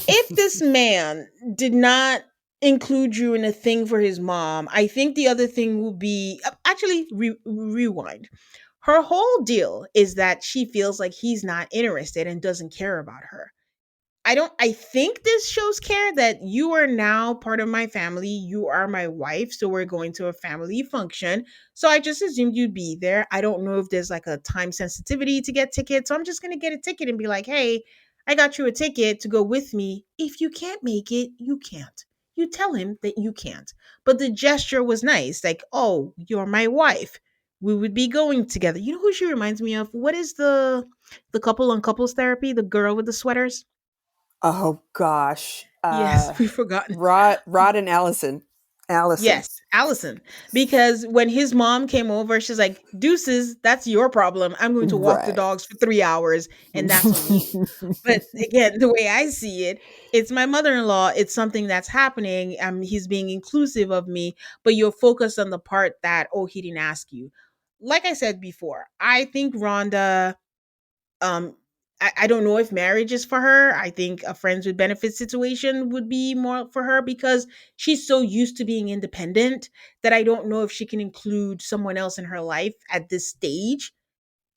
If this man did not include you in a thing for his mom, I think the other thing will be actually rewind. Her whole deal is that she feels like he's not interested and doesn't care about her. I think this shows care that you are now part of my family. You are my wife, so we're going to a family function. So I just assumed you'd be there. I don't know if there's like a time sensitivity to get tickets. So I'm just going to get a ticket and be like, "Hey, I got you a ticket to go with me. If you can't make it, you can't." You tell him that you can't. But the gesture was nice. Like, "Oh, you're my wife. We would be going together." You know who she reminds me of? What is the couple on couples therapy, the girl with the sweaters? Oh gosh, Yes, we've forgotten. Rod and Allison, Yes, Allison. Because when his mom came over, she's like, Deuces, that's your problem. I'm going to walk the right? dogs for 3 hours, and that's on you. But again, the way I see it, it's my mother in law. It's something that's happening. He's being inclusive of me, but you're focused on the part that, oh, he didn't ask you. Like I said before, I think Rhonda um I don't know if marriage is for her. I think a friends with benefits situation would be more for her because she's so used to being independent that I don't know if she can include someone else in her life at this stage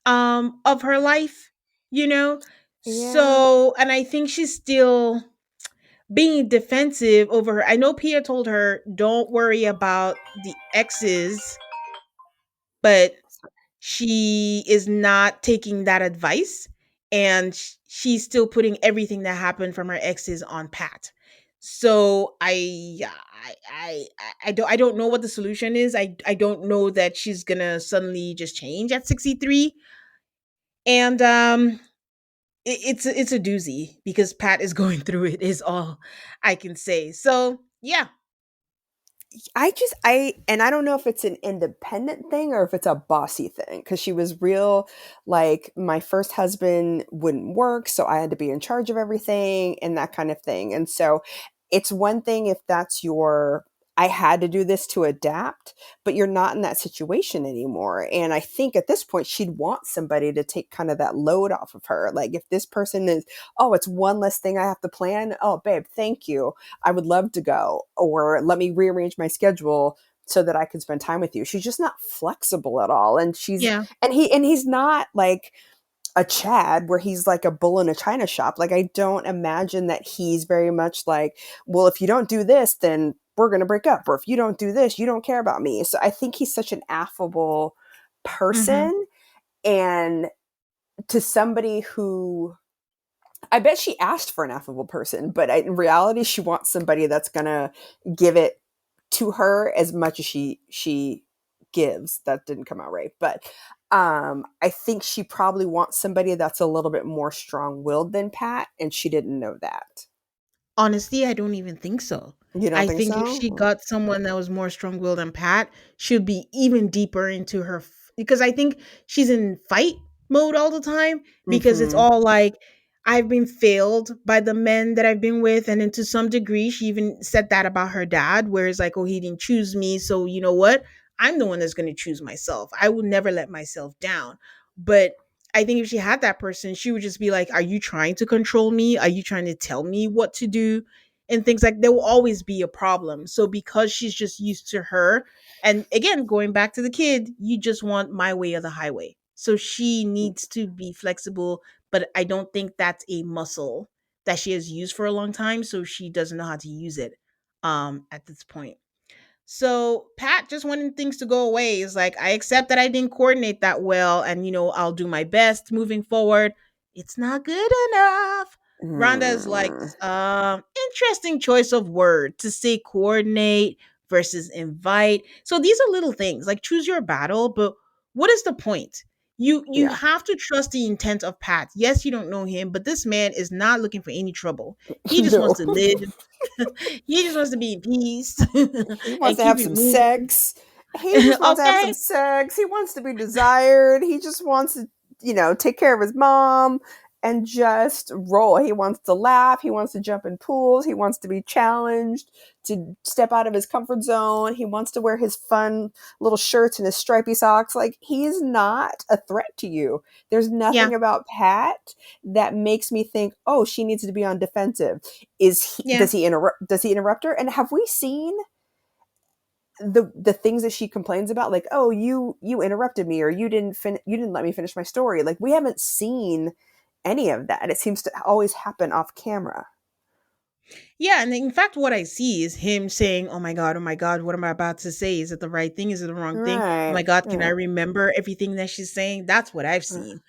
of her life, you know? Yeah. So, and I think she's still being defensive over her. I know Pia told her don't worry about the exes, but she is not taking that advice and she's still putting everything that happened from her exes on Pat. So I don't know what the solution is. I don't know that she's gonna suddenly just change at 63. And it's a doozy because Pat is going through it is all I can say. So yeah. And I don't know if it's an independent thing or if it's a bossy thing, because she was real, like, my first husband wouldn't work, so I had to be in charge of everything and that kind of thing. And so it's one thing if that's your, I had to do this to adapt, but you're not in that situation anymore. And I think at this point, she'd want somebody to take kind of that load off of her. Like, if this person is, oh, it's one less thing I have to plan. Oh, babe, thank you. I would love to go, or let me rearrange my schedule so that I can spend time with you. She's just not flexible at all. And Yeah. he's not like a Chad where he's like a bull in a china shop. Like, I don't imagine that he's very much like, well, if you don't do this, then we're going to break up. Or if you don't do this, you don't care about me. So I think he's such an affable Mhm. person. And to somebody who, I bet she asked for an affable person, but in reality, she wants somebody that's going to give it to her as much as she gives. That didn't come out right, but I think she probably wants somebody that's a little bit more strong-willed than Pat, and she didn't know that. Honestly, I don't even think so. You don't I think think if she so? got someone that was more strong-willed than Pat, she'd be even deeper into because I think she's in fight mode all the time because it's Mm-hmm. all like, I've been failed by the men that I've been with. And then to some degree, she even said that about her dad, where it's like, oh, he didn't choose me. So you know what? I'm the one that's going to choose myself. I will never let myself down. But I think if she had that person, she would just be like, are you trying to control me? Are you trying to tell me what to do? And things like there will always be a problem. So because she's just used to her, and again, going back to the kid, you just want my way or the highway. So she needs to be flexible, but I don't think that's a muscle that she has used for a long time, so she doesn't know how to use it at this point. So Pat just wanting things to go away is like, I accept that I didn't coordinate that well, and I'll do my best moving forward. It's not good enough. Rhonda is like, Mm, interesting choice of word to say coordinate versus invite. So these are little things like choose your battle, but what is the point? You yeah. have to trust the intent of Pat. Yes, you don't know him, but this man is not looking for any trouble. He just wants No. to live. He just wants to be in peace He wants and to keep have it some moving. sex. He just wants to have some Okay. sex. He wants to be desired. He just wants to, take care of his mom and just roll. He wants to laugh. He wants to jump in pools. He wants to be challenged, to step out of his comfort zone. He wants to wear his fun little shirts and his stripy socks. Like, he's not a threat to you. There's Yeah. nothing about Pat that makes me think, oh, she needs to be on defensive. Yeah. Does he interrupt her? And have we seen the things that she complains about, like, oh, you interrupted me, or you didn't let me finish my story? Like, we haven't seen any of that. It seems to always happen off camera. Yeah. And in fact, what I see is him saying, oh my God, what am I about to say? Is it the right thing? Is it the wrong thing? Oh Right. my God, can I Yeah. remember everything that she's saying? That's what I've seen.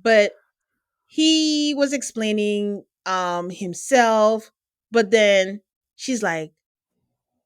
But he was explaining himself, but then she's like,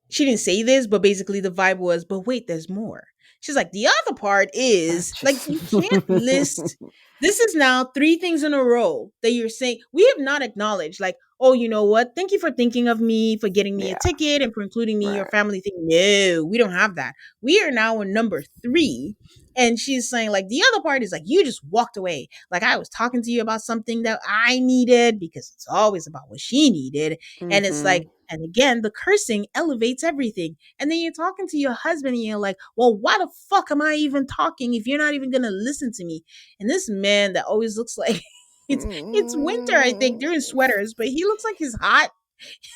she didn't say this, but basically the vibe was, but wait, there's more. She's like, the other part is like, Just you can't list. This is now three things in a row that you're saying. We have not acknowledged, like, oh, you know what? Thank you for thinking of me, for getting me a yeah. ticket and for including me in your Right. family thing. No, we don't have that. We are now on number three. And she's saying, like, the other part is like, you just walked away. Like, I was talking to you about something that I needed because it's always about what she needed. And it's Mm-hmm. like, and again, the cursing elevates everything. And then you're talking to your husband and you're like, well, why the fuck am I even talking if you're not even going to listen to me? And this man that always looks like it's winter, I think, during sweaters, but he looks like he's hot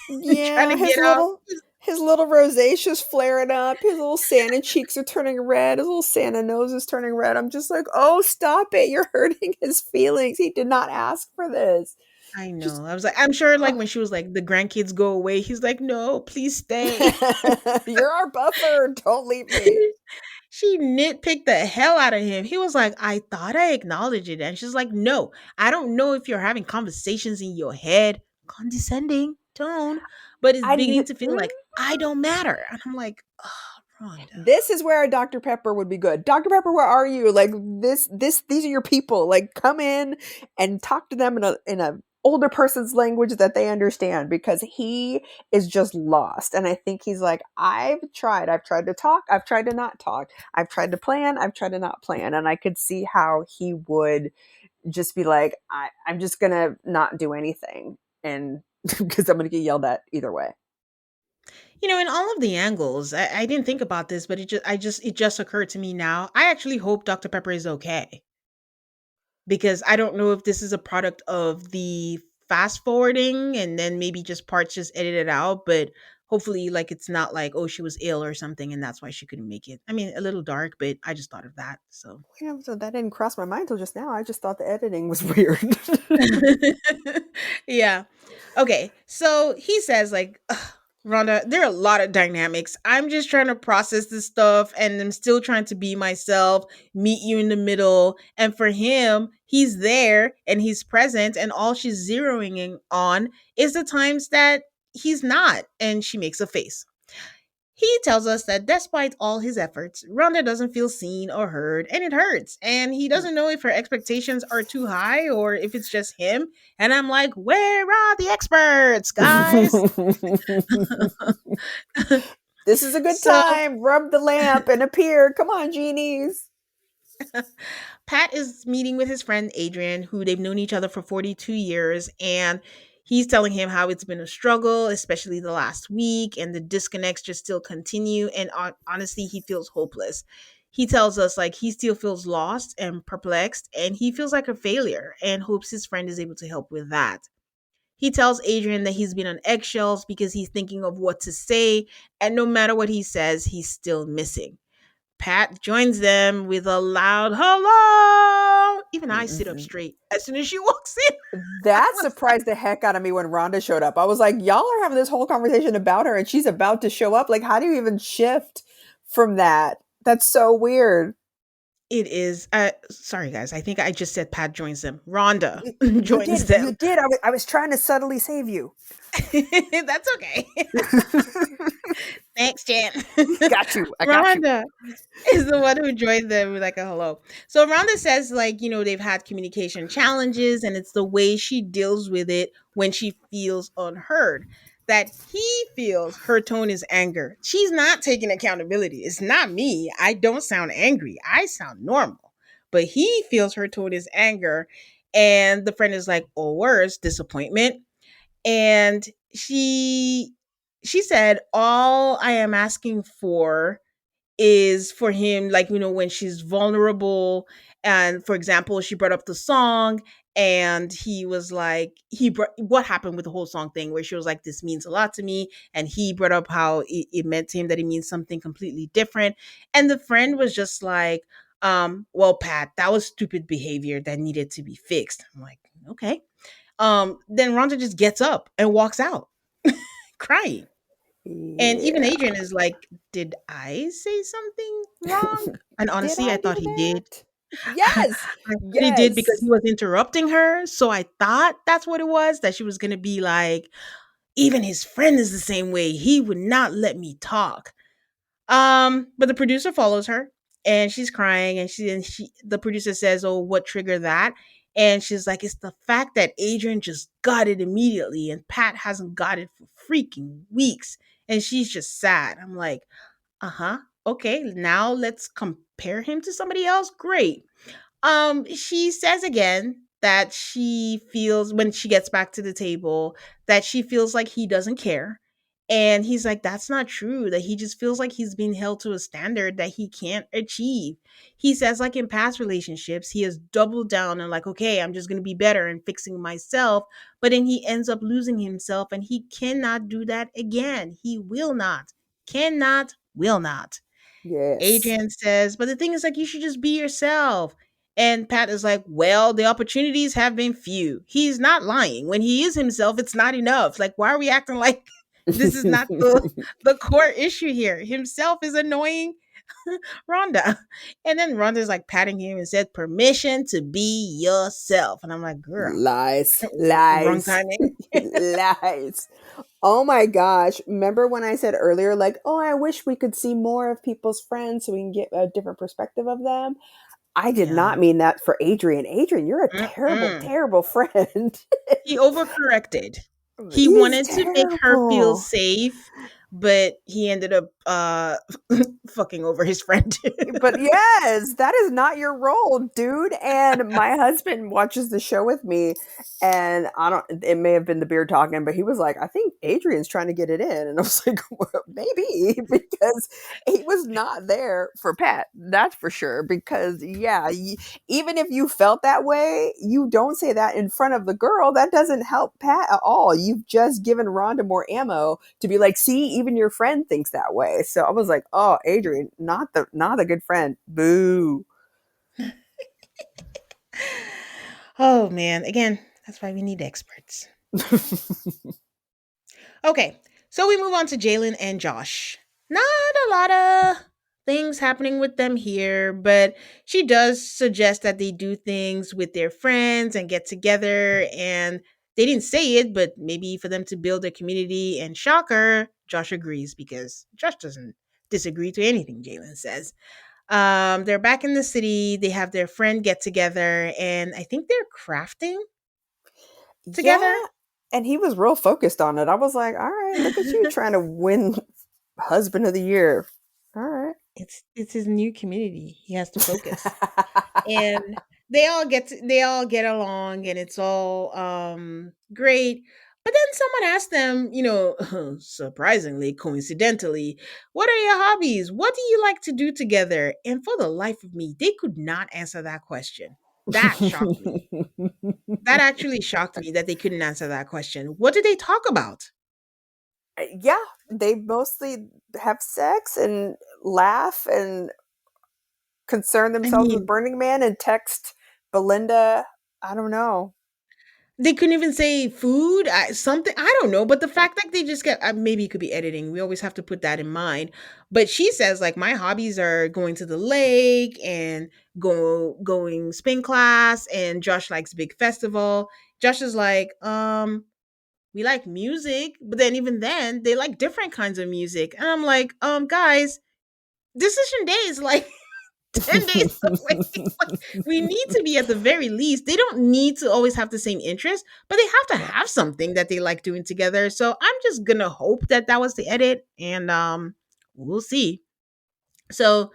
trying Yeah, to get out. his little rosacea's flaring up. His little Santa cheeks are turning red. His little Santa nose is turning red. I'm just like, oh, stop it! You're hurting his feelings. He did not ask for this. I Just know. I was like, I'm sure like when she was like, the grandkids go away, he's like, no, please stay. you're our buffer. Don't leave me. She nitpicked the hell out of him. He was like, I thought I acknowledged it. And she's like, no, I don't know if you're having conversations in your head, condescending tone, but it's beginning to feel like I don't matter. And I'm like, oh, Rhonda. This is where Dr. Pepper would be good. Dr. Pepper, where are you? Like, these are your people. Like, come in and talk to them in a older person's language that they understand, because he is just lost. And I think he's like, I've tried to talk, I've tried to not talk, I've tried to plan, I've tried to not plan. And I could see how he would just be like, I'm just gonna not do anything, and because I'm gonna get yelled at either way. In all of the angles, I didn't think about this, but it just occurred to me now. I actually hope Dr. Pepper is okay because I don't know if this is a product of the fast forwarding and then maybe just parts just edited out, but hopefully like it's not like, oh, she was ill or something and that's why she couldn't make it. I mean, a little dark, but I just thought of that. So Yeah, so that didn't cross my mind till just now. I just thought the editing was weird. yeah. Okay. So he says, like, "Ugh, Rhonda, there are a lot of dynamics. I'm just trying to process this stuff and I'm still trying to be myself, meet you in the middle. And for him, he's there and he's present. And all she's zeroing in on is the times that he's not. And she makes a face. He tells us that despite all his efforts, Rhonda doesn't feel seen or heard, and it hurts. And he doesn't know if her expectations are too high or if it's just him. And I'm like, where are the experts, guys? This is a good So time. Rub the lamp and appear. Come on, genies. Pat is meeting with his friend Adrian, who they've known each other for 42 years, and he's telling him how it's been a struggle, especially the last week, and the disconnects just still continue. And honestly, he feels hopeless. He tells us like he still feels lost and perplexed, and he feels like a failure and hopes his friend is able to help with that. He tells Adrian that he's been on eggshells because he's thinking of what to say, and no matter what he says, he's still missing. Pat joins them with a loud hello. Even I sit up straight as soon as she walks in. That surprised the heck out of me when Rhonda showed up. I was like, y'all are having this whole conversation about her and she's about to show up. Like, how do you even shift from that? That's so weird. It is. Sorry, guys. I think I just said Pat joins them. Rhonda joins You them. did. I was trying to subtly save you. That's okay. Thanks, Jen. Got you. I got you. Rhonda is the one who joined them with like a hello. So Rhonda says like, they've had communication challenges and it's the way she deals with it when she feels unheard. That he feels her tone is anger. She's not taking accountability. It's not me. I don't sound angry. I sound normal. But he feels her tone is anger. And the friend is like, or worse, disappointment. And she said, all I am asking for is for him, like, when she's vulnerable. And for example, she brought up the song and he was like, what happened with the whole song thing where she was like, this means a lot to me. And he brought up how it meant to him that it means something completely different. And the friend was just like, well, Pat, that was stupid behavior that needed to be fixed. I'm like, okay. Then Rhonda just gets up and walks out crying. And even Yeah. Adrian is like, did I say something wrong? And Did honestly, I I do thought he did. that? Yes. I thought he did because Yes. he was interrupting her. So I thought that's what it was, that she was going to be like, even his friend is the same way. He would not let me talk. But the producer follows her and she's crying and the producer says, "Oh, what triggered that?" And she's like, "It's the fact that Adrian just got it immediately and Pat hasn't got it for freaking weeks." And she's just sad. I'm like, "Uh-huh. Okay, now let's compare him to somebody else. Great." She says again that she feels when she gets back to the table that she feels like he doesn't care. And he's like, that's not true, that he just feels like he's being held to a standard that he can't achieve. He says, like in past relationships, he has doubled down and like, okay, I'm just gonna be better and fixing myself. But then he ends up losing himself and he cannot do that again. He will not, cannot, will not. Yes. Adrian says, but the thing is, like, you should just be yourself. And Pat is like, well, the opportunities have been few. He's not lying. When he is himself, it's not enough. Like, why are we acting like this is not the core issue here? Himself is annoying Rhonda. And then Rhonda's like patting him and said, permission to be yourself. And I'm like, girl, Lies. wrong Lies. timing. Lies. Oh my gosh. Remember when I said earlier, like, oh, I wish we could see more of people's friends so we can get a different perspective of them? I did Yeah. not mean that for Adrian. Adrian, you're a terrible, Mm-mm. terrible friend. He overcorrected. He He's wanted to make her feel terrible. safe, but he ended up fucking over his friend. But yes, that is not your role, dude. And my husband watches the show with me, and it may have been the beer talking, but he was like, I think Adrian's trying to get it in. And I was like, well, maybe, because he was not there for Pat. That's for sure. Because, yeah, even if you felt that way, you don't say that in front of the girl. That doesn't help Pat at all. You've just given Rhonda more ammo to be like, see, even your friend thinks that way. So I was like, oh, Adrian, not a good friend. Boo. Oh man, again, that's why we need experts. Okay, so we move on to Jalen and Josh. Not a lot of things happening with them here, but she does suggest that they do things with their friends and get together. And they didn't say it, but maybe for them to build a community. And shocker, Josh agrees because Josh doesn't disagree to anything Jalen says. They're back in the city. They have their friend get together, and I think they're crafting together. Yeah. And he was real focused on it. I was like, all right, look at you trying to win husband of the year. All right. It's his new community. He has to focus. And they all get along and it's all great. But then someone asked them, surprisingly, coincidentally, what are your hobbies? What do you like to do together? And for the life of me, they could not answer that question. That shocked me. That actually shocked me that they couldn't answer that question. What did they talk about? Yeah, they mostly have sex and laugh and concern I themselves with mean, Burning Man and text Belinda. I don't know. they couldn't even say food, something. I don't know, but the fact that they just get maybe it could be editing. We always have to put that in mind. But she says like my hobbies are going to the lake and going spin class, and Josh likes big festival. Josh is like, we like music, but then even then they like different kinds of music, and I'm like, guys, decision day is like 10 days away. Like, we need to be at the very least. They don't need to always have the same interest, but they have to Yeah. have something that they like doing together. So I'm just gonna hope that that was the edit, and we'll see. So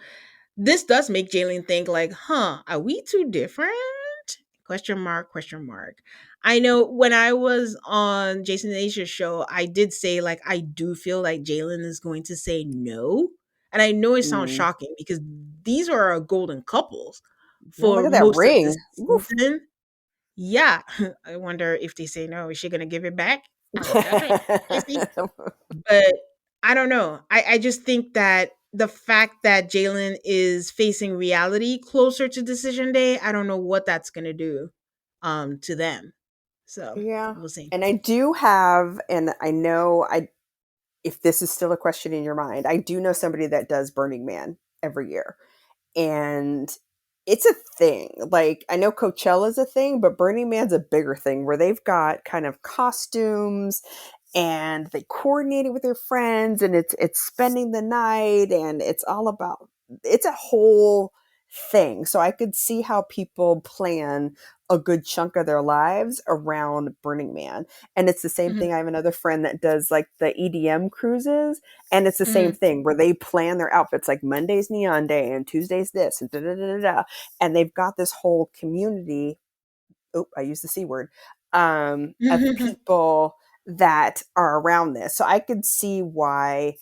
this does make Jalen think like, huh, are we too different? Question mark, question mark. I know when I was on Jason and Asia's show, I did say like I do feel like Jalen is going to say no. And I know it sounds Mm. shocking because these are our golden couples Oh, look for at that most of this ring. Woof. season. Yeah. I wonder if they say no, is she gonna give it back? I would judge it. I see. But I don't know. I just think that the fact that Jalen is facing reality closer to decision day, I don't know what that's gonna do to them. So Yeah. we'll see. And I do have, and I know if this is still a question in your mind, I do know somebody that does Burning Man every year. And it's a thing. Like, I know Coachella's a thing, but Burning Man's a bigger thing where they've got kind of costumes and they coordinate it with their friends, and it's spending the night, and it's all about, it's a whole thing. So I could see how people plan a good chunk of their lives around Burning Man. And it's the same Mhm, thing. I have another friend that does like the EDM cruises, and it's the same mhm, thing where they plan their outfits like Monday's Neon Day and Tuesday's this and da da da da da. And they've got this whole community. Oh, I used the C word, of mhm. people that are around this. So I could see why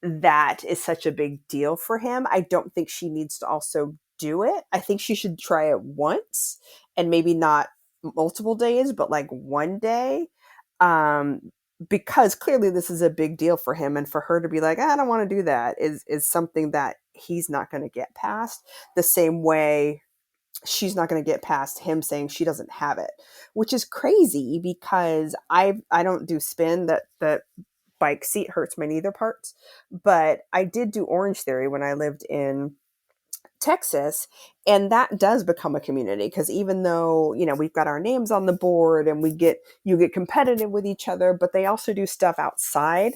that is such a big deal for him. I don't think she needs to also do it. I think she should try it once and maybe not multiple days, but like one day. Um, because clearly this is a big deal for him, and for her to be like, I don't want to do that is something that he's not going to get past the same way she's not going to get past him saying she doesn't have it, which is crazy because I don't do spin. That bike seat hurts my neither parts, but I did do Orange Theory when I lived in Texas, and that does become a community because even though we've got our names on the board and you get competitive with each other, but they also do stuff outside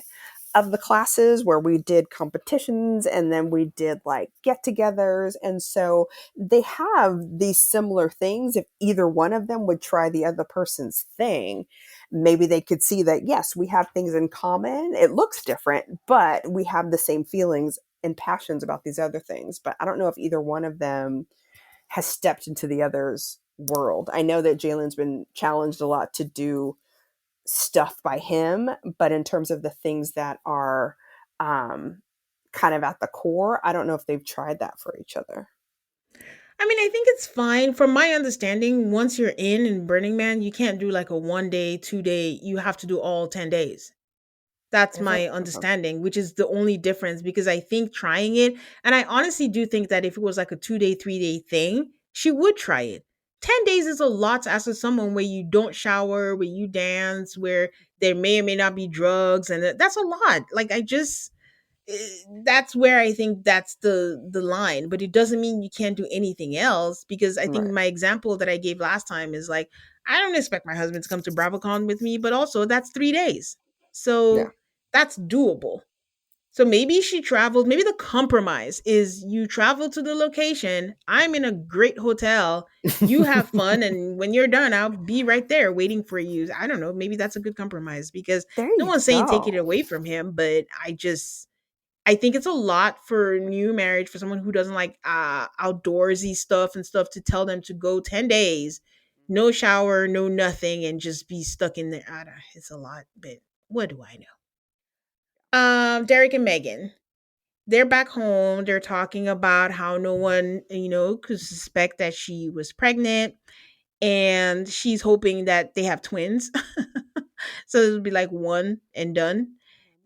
of the classes where we did competitions and then we did like get-togethers, and so they have these similar things. If either one of them would try the other person's thing, maybe they could see that yes, we have things in common. It looks different, but we have the same feelings and passions about these other things. But I don't know if either one of them has stepped into the other's world. I know that Jalen's been challenged a lot to do stuff by him, but in terms of the things that are um, kind of at the core, I don't know if they've tried that for each other. I mean, I think it's fine. From my understanding, once you're in Burning Man, you can't do like a 1 day, 2 day. You have to do all 10 days. That's Is it? my Okay. understanding, which is the only difference because I think trying it, and I honestly do think that if it was like a 2 day, 3 day thing, she would try it. 10 days is a lot to ask of someone where you don't shower, where you dance, where there may or may not be drugs. And that's a lot. Like, that's where I think that's the line, but it doesn't mean you can't do anything else because I think Right. my example that I gave last time is like I don't expect my husband to come to BravoCon with me, but also that's 3 days. Yeah. So that's doable. So maybe she traveled, maybe the compromise is you travel to the location, I'm in a great hotel, you have fun, and when you're done I'll be right there waiting for you. I don't know, maybe that's a good compromise because There no you one's saying take it go. away from him, but I just I think it's a lot for new marriage for someone who doesn't like outdoorsy stuff and stuff to tell them to go 10 days, no shower, no nothing, and just be stuck in there. It's a lot, but what do I know? Derek and Megan. They're back home. They're talking about how no one, could suspect that she was pregnant, and she's hoping that they have twins. So it'll be like one and done.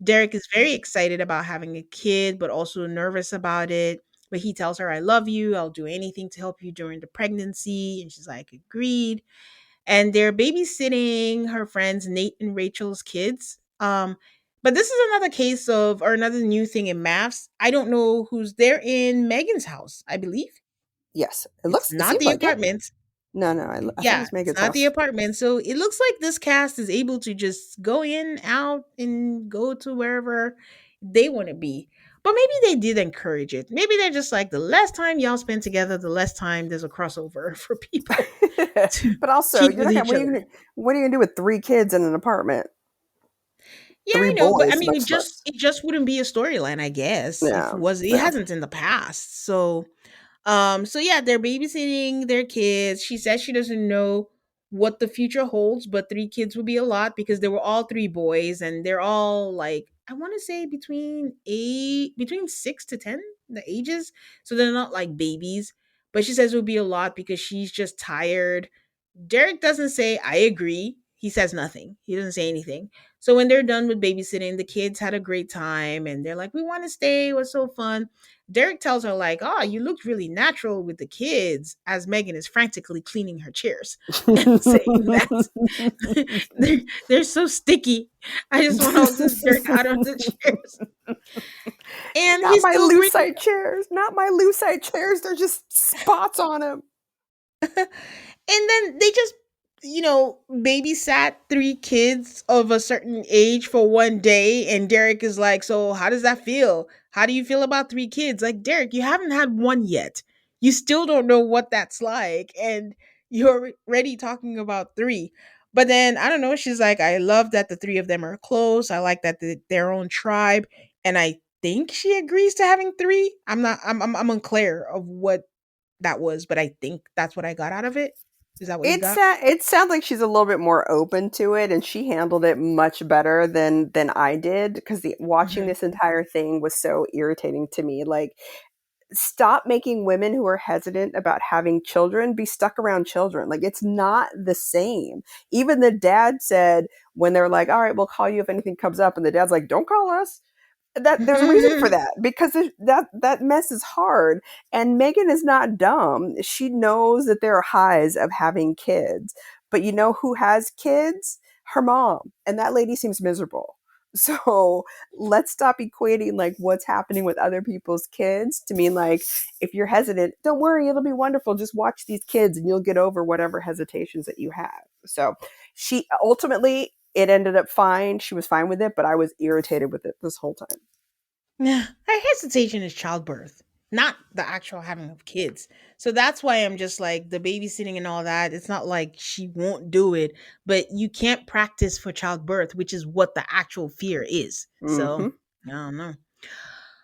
Derek is very excited about having a kid, but also nervous about it. But he tells her, I love you. I'll do anything to help you during the pregnancy. And she's like, agreed. And they're babysitting her friends, Nate and Rachel's kids. But this is another case of, or another new thing in MAFS. I don't know who's there in Megan's house, I believe. Yes. It's It not seems the like it. apartment. No, I thought it Yeah, was it's Megan's not the house. apartment. So it looks like this cast is able to just go in, out, and go to wherever they want to be. But maybe they did encourage it. Maybe they're just like, the less time y'all spend together, the less time there's a crossover for people to But also, cheat you're with not gonna, each other. what are you gonna do with 3 kids in an apartment? Yeah, Three I know, but I boys, mean, it much just less. it just wouldn't be a storyline, I guess, if Yeah, it was. It yeah. hasn't in the past, so so yeah, they're babysitting their kids. She says she doesn't know what the future holds, but 3 kids would be a lot because they were all 3 boys, and they're all like, I want to say between 6 to 10, the ages. So they're not like babies. But she says it would be a lot because she's just tired. Derek doesn't say, I agree. He says nothing. He doesn't say anything. So when they're done with babysitting, the kids had a great time and they're like, we want to stay. It was so fun. Derek tells her, like, oh, you looked really natural with the kids, as Megan is frantically cleaning her chairs and saying that they're so sticky. I just want all this dirt out of the chairs. And Not he my still agrees. lucite chairs. Not my lucite chairs. They're just spots on them. And then they just, babysat 3 kids of a certain age for one day. And Derek is like, so how does that feel? How do you feel about 3 kids? Like, Derek, you haven't had one yet. You still don't know what that's like. And you're already talking about three. But then, I don't know, she's like, I love that the 3 of them are close. I like that they're their own tribe. And I think she agrees to having three. I'm unclear of what that was, but I think that's what I got out of it. Is that what you got? It sounds like she's a little bit more open to it, and she handled it much better than I did, because watching Mhm. this entire thing was so irritating to me. Like, stop making women who are hesitant about having children be stuck around children. Like, it's not the same. Even the dad said, when they're like, all right, we'll call you if anything comes up, and the dad's like, don't call us. That there's a reason for that, because that mess is hard. And Megan is not dumb. She knows that there are highs of having kids, but you know who has kids? Her mom, and that lady seems miserable. So let's stop equating like what's happening with other people's kids to mean like, if you're hesitant, don't worry, it'll be wonderful, just watch these kids and you'll get over whatever hesitations that you have. So she ultimately, it ended up fine. She was fine with it, but I was irritated with it this whole time. Yeah, her hesitation is childbirth, not the actual having of kids. So that's why I'm just like, the babysitting and all that. It's not like she won't do it, but you can't practice for childbirth, which is what the actual fear is. So Mm-hmm. I don't know.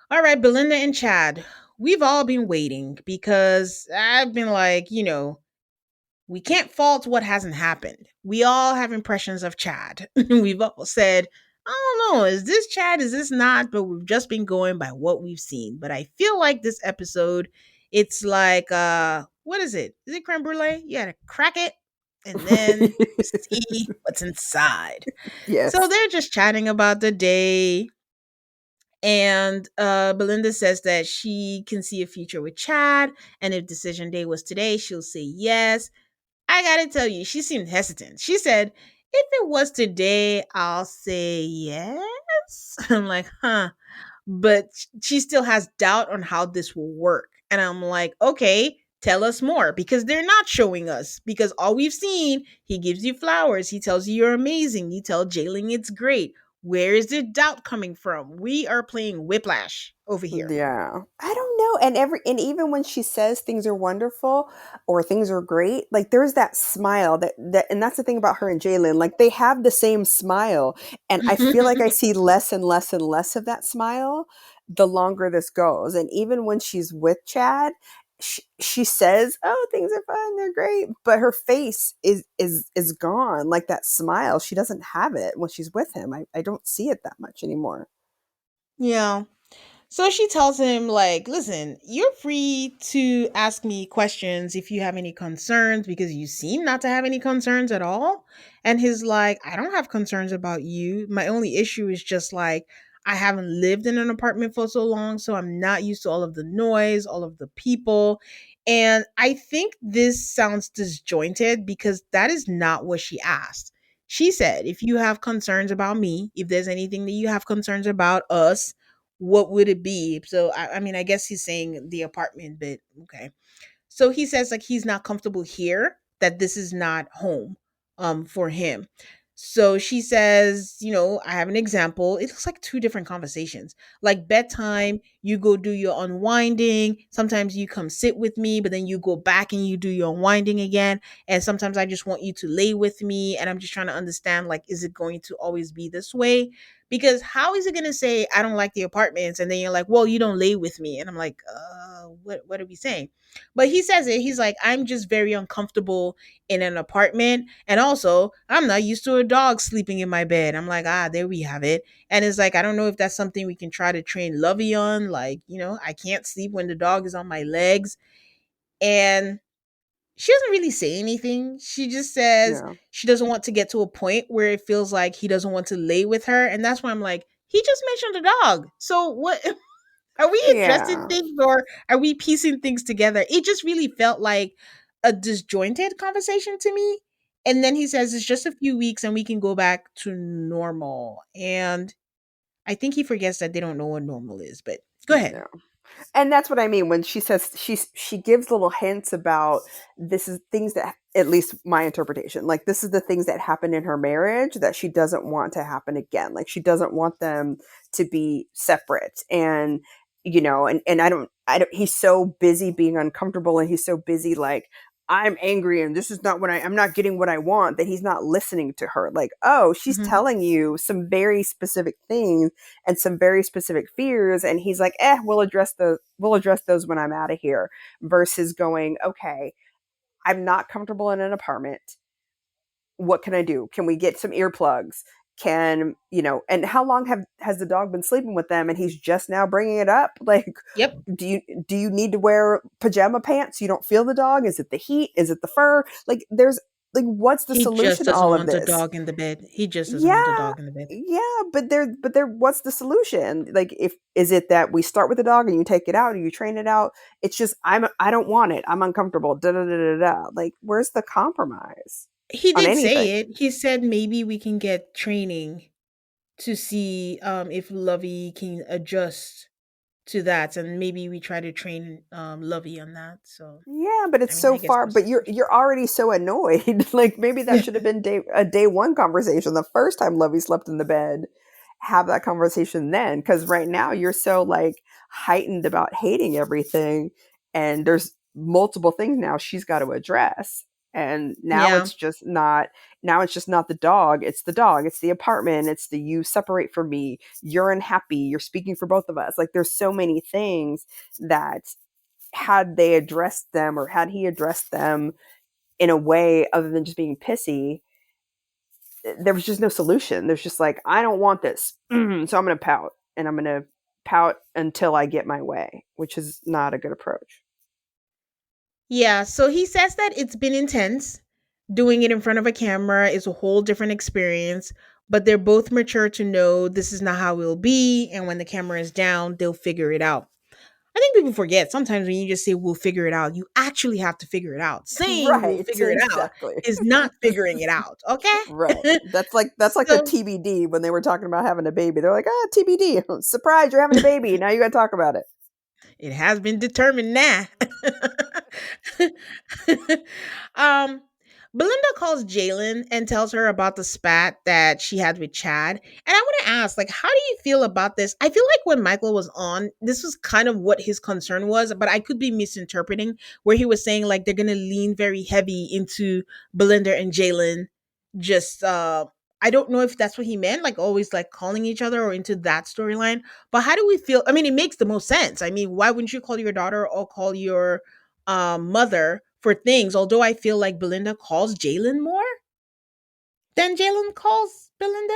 All right, Belinda and Chad, we've all been waiting because I've been like, we can't fault what hasn't happened. We all have impressions of Chad. We've all said, I don't know, is this Chad? Is this not? But we've just been going by what we've seen. But I feel like this episode, it's like, what is it? Is it creme brulee? You gotta crack it and then see what's inside. So Yes. they're just chatting about the day. And Belinda says that she can see a future with Chad. And if decision day was today, she'll say yes. I gotta tell you, she seemed hesitant. She said, if it was today, I'll say yes. I'm like, huh. But she still has doubt on how this will work. And I'm like, okay, tell us more, because they're not showing us. Because all we've seen, he gives you flowers. He tells you you're amazing. You tell Jayling it's great. Where is the doubt coming from? We are playing Whiplash over here. Yeah. I don't know. And even when she says things are wonderful or things are great, like there's that smile that and that's the thing about her and Jalen. Like, they have the same smile. And I feel like I see less and less and less of that smile. the longer this goes. And even when she's with Chad, she says, "Oh, things are fun, they're great," but her face is gone. Like that smile, she doesn't have it when she's with him. I don't see it that much anymore. Yeah. So she tells him, like, listen, you're free to ask me questions if you have any concerns because you seem not to have any concerns at all. And he's like, I don't have concerns about you. My only issue is just like, I haven't lived in an apartment for so long, so I'm not used to all of the noise, all of the people. And I think this sounds disjointed because that is not what she asked. She said, if you have concerns about me, if there's anything that you have concerns about us, what would it be? So I mean, I guess he's saying the apartment, but okay. So he says like he's not comfortable here, that this is not home for him. So she says, I have an example. It looks like two different conversations. Like bedtime, you go do your unwinding. Sometimes you come sit with me, but then you go back and you do your unwinding again. And sometimes I just want you to lay with me. And I'm just trying to understand, like, is it going to always be this way? Because how is it going to say, I don't like the apartments? And then you're like, well, you don't lay with me. And I'm like, what are we saying? But he says it. He's like, I'm just very uncomfortable in an apartment. And also, I'm not used to a dog sleeping in my bed. I'm like, there we have it. And it's like, I don't know if that's something we can try to train Lovey on. Like, I can't sleep when the dog is on my legs. And she doesn't really say anything. She just says Yeah. she doesn't want to get to a point where it feels like he doesn't want to lay with her. And that's why I'm like, he just mentioned a dog. So what? Are we addressing Yeah. things or are we piecing things together? It just really felt like a disjointed conversation to me. And then he says it's just a few weeks and we can go back to normal. And I think he forgets that they don't know what normal is, but go ahead. No. And that's what I mean when she says she gives little hints about this is things that, at least my interpretation, like this is the things that happened in her marriage that she doesn't want to happen again. Like she doesn't want them to be separate. And and I don't he's so busy being uncomfortable, and he's so busy like, I'm angry and this is not what I'm not getting what I want, that he's not listening to her. Like, oh, she's Mhm. telling you some very specific things and some very specific fears, and he's like, we'll address those when I'm out of here, versus going, okay, I'm not comfortable in an apartment. What can I do? Can we get some earplugs? And how long has the dog been sleeping with them, and he's just now bringing it up? Like, Yep. do you need to wear pajama pants so you don't feel the dog? Is it the heat? Is it the fur? Like, there's like, what's the He just solution to doesn't all of want a this? dog in the bed. He just doesn't want a Yeah, dog in the bed. yeah, but there what's the solution? Like, if is it that we start with the dog and you take it out or you train it out? It's just, I don't want it. I'm uncomfortable. Da da da da da. Like, where's the compromise He on did anything? say it. He said maybe we can get training to see if Lovey can adjust to that, and maybe we try to train Lovey on that. So Yeah, but I it's mean, so I guess far. we'll see. But you're already so annoyed. Like, maybe that should have been a day one conversation. The first time Lovey slept in the bed, have that conversation then. Because right now you're so like heightened about hating everything, and there's multiple things now she's got to address. And now Yeah. it's just not. Now it's just not the dog. It's the dog. It's the apartment. It's the you separate from me. You're unhappy. You're speaking for both of us. Like, there's so many things that, had they addressed them, or had he addressed them in a way other than just being pissy, there was just no solution. There's just like, I don't want this. So I'm going to pout, and I'm going to pout until I get my way, which is not a good approach. Yeah, so he says that it's been intense. Doing it in front of a camera is a whole different experience, but they're both mature to know this is not how it will be, and when the camera is down, they'll figure it out. I think people forget sometimes when you just say we'll figure it out, you actually have to figure it out. Saying we'll Right, figure it out exactly. is not figuring it out, Right. okay? That's like the So TBD when they were talking about having a baby. They're like, TBD, surprise, you're having a baby. Now you got to talk about it. it has been determined now. um, Belinda calls Jalen and tells her about the spat that she had with Chad. And I want to ask, like, how do you feel about this? I feel like when Michael was on, this was kind of what his concern was, but I could be misinterpreting, where he was saying like they're gonna lean very heavy into Belinda and Jalen just I don't know if that's what he meant, like always like calling each other or into that storyline. But how do we feel? I mean, it makes the most sense. I mean, why wouldn't you call your daughter or call your mother for things? Although I feel like Belinda calls Jalen more than Jalen calls Belinda.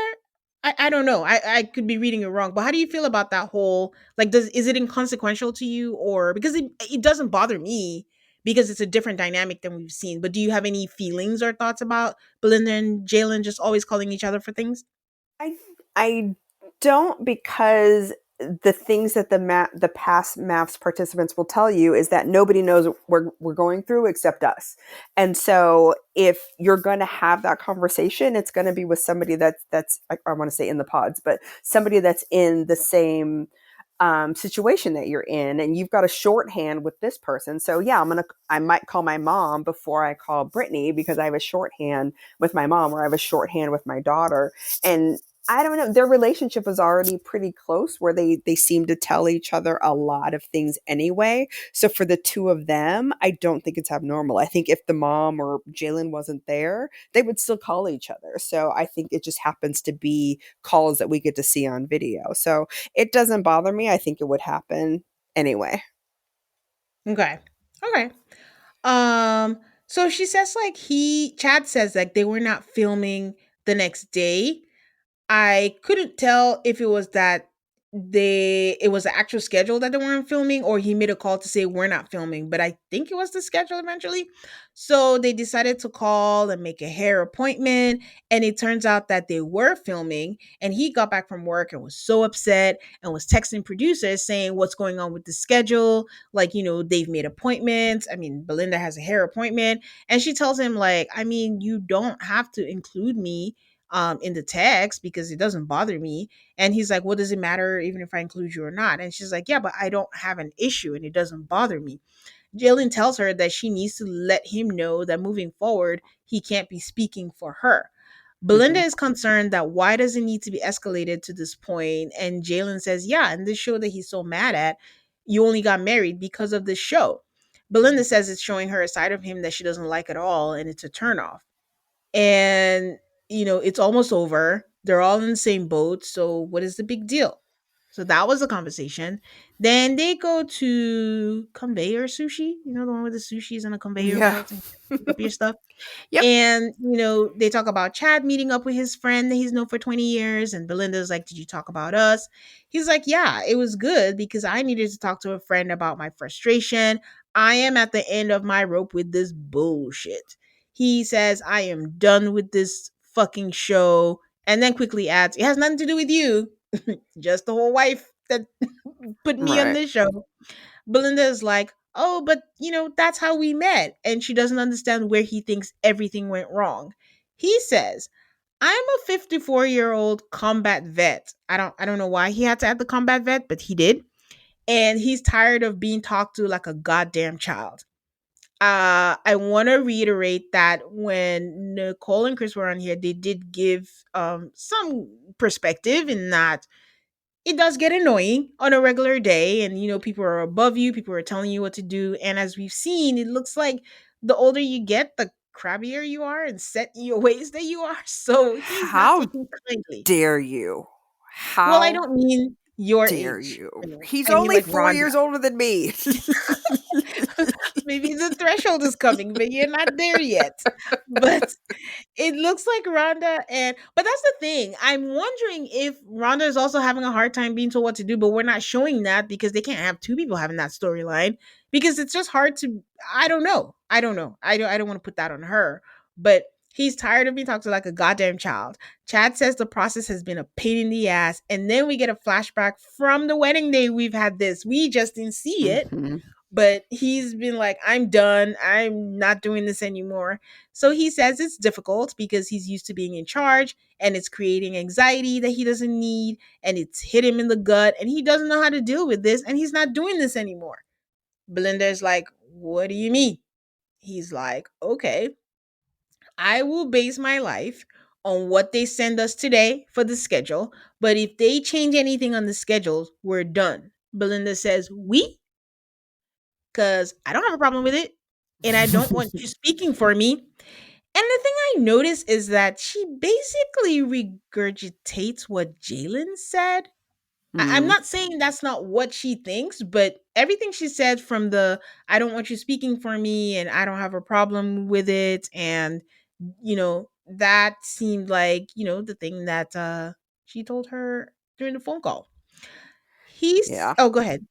I don't know. I could be reading it wrong, but how do you feel about that whole like does is it inconsequential to you or because it doesn't bother me because it's a different dynamic than we've seen. But do you have any feelings or thoughts about Belinda and Jalen just always calling each other for things? I I don't, because the things that the past MAFS participants will tell you is that nobody knows what we're going through except us. And so if you're going to have that conversation, it's going to be with somebody that's I want to say in the pods, but somebody that's in the same situation that you're in, and you've got a shorthand with this person. So yeah, I might call my mom before I call Brittany because I have a shorthand with my mom or I have a shorthand with my daughter. And I don't know, their relationship was already pretty close where they seem to tell each other a lot of things anyway. So for the two of them, I don't think it's abnormal. I think if the mom or Jalen wasn't there, they would still call each other. So I think it just happens to be calls that we get to see on video. So it doesn't bother me. I think it would happen anyway. Okay. Okay. Um, so she says like Chad says like they were not filming the next day. I couldn't tell if it was that it was the actual schedule that they weren't filming or he made a call to say we're not filming, but I think it was the schedule eventually. So they decided to call and make a hair appointment, and it turns out that they were filming, and he got back from work and was so upset and was texting producers saying what's going on with the schedule, like, they've made appointments. I mean, Belinda has a hair appointment, and she tells him like, I mean, you don't have to include me in the text because it doesn't bother me. And he's like, what does it matter even if I include you or not? And she's like, yeah, but I don't have an issue and it doesn't bother me. Jalen tells her that she needs to let him know that moving forward, he can't be speaking for her. Belinda Mhm. is concerned that why does it need to be escalated to this point? And Jalen says, yeah, and this show that he's so mad at, you only got married because of this show. Belinda says it's showing her a side of him that she doesn't like at all, and it's a turnoff. And it's almost over. They're all in the same boat, so what is the big deal? So that was a conversation. Then they go to conveyor sushi, the one with the sushi's on a conveyor Yeah. belt and pick up your stuff. Yep. And they talk about Chad meeting up with his friend that he's known for 20 years, and Belinda's like, did you talk about us? He's like, yeah, it was good because I needed to talk to a friend about my frustration. I am at the end of my rope with this bullshit. He says, I am done with this fucking show, and then quickly adds, it has nothing to do with you, just the whole wife that put me on Right. this show. Belinda is like, oh, but that's how we met. And she doesn't understand where he thinks everything went wrong. He says, I'm a 54-year-old combat vet. I don't know why he had to add the combat vet, but he did. And he's tired of being talked to like a goddamn child. I want to reiterate that when Nicole and Chris were on here, they did give some perspective in that it does get annoying on a regular day, and people are above you, people are telling you what to do, and as we've seen, it looks like the older you get, the crabbier you are and set in your ways that you are. So he's not How taking kindly. dare you? Well, I How don't mean your dare age. you? He's I mean only like 4 years Rhonda. older than me. Maybe the threshold is coming, but you're not there yet. But it looks like Rhonda but that's the thing. I'm wondering if Rhonda is also having a hard time being told what to do, but we're not showing that because they can't have two people having that storyline because it's just hard to I don't know. I don't want to put that on her. But he's tired of being talked to like a goddamn child. Chad says the process has been a pain in the ass, and then we get a flashback from the wedding day. We've had this. We just didn't see it, Mhm. but he's been like, I'm done. I'm not doing this anymore. So he says it's difficult because he's used to being in charge and it's creating anxiety that he doesn't need, and it's hit him in the gut and he doesn't know how to deal with this and he's not doing this anymore. Belinda's like, what do you mean? He's like, okay, I will base my life on what they send us today for the schedule, but if they change anything on the schedules, we're done. Belinda says, we? Because I don't have a problem with it. And I don't want you speaking for me. And the thing I I notice is that she basically regurgitates what Jalen said. I'm Mm, not saying that's not what she thinks, but everything she said from the I don't want you speaking for me and I don't have a problem with it. And, that seemed like, the thing that she told her during the phone call. yeah. Oh, go ahead.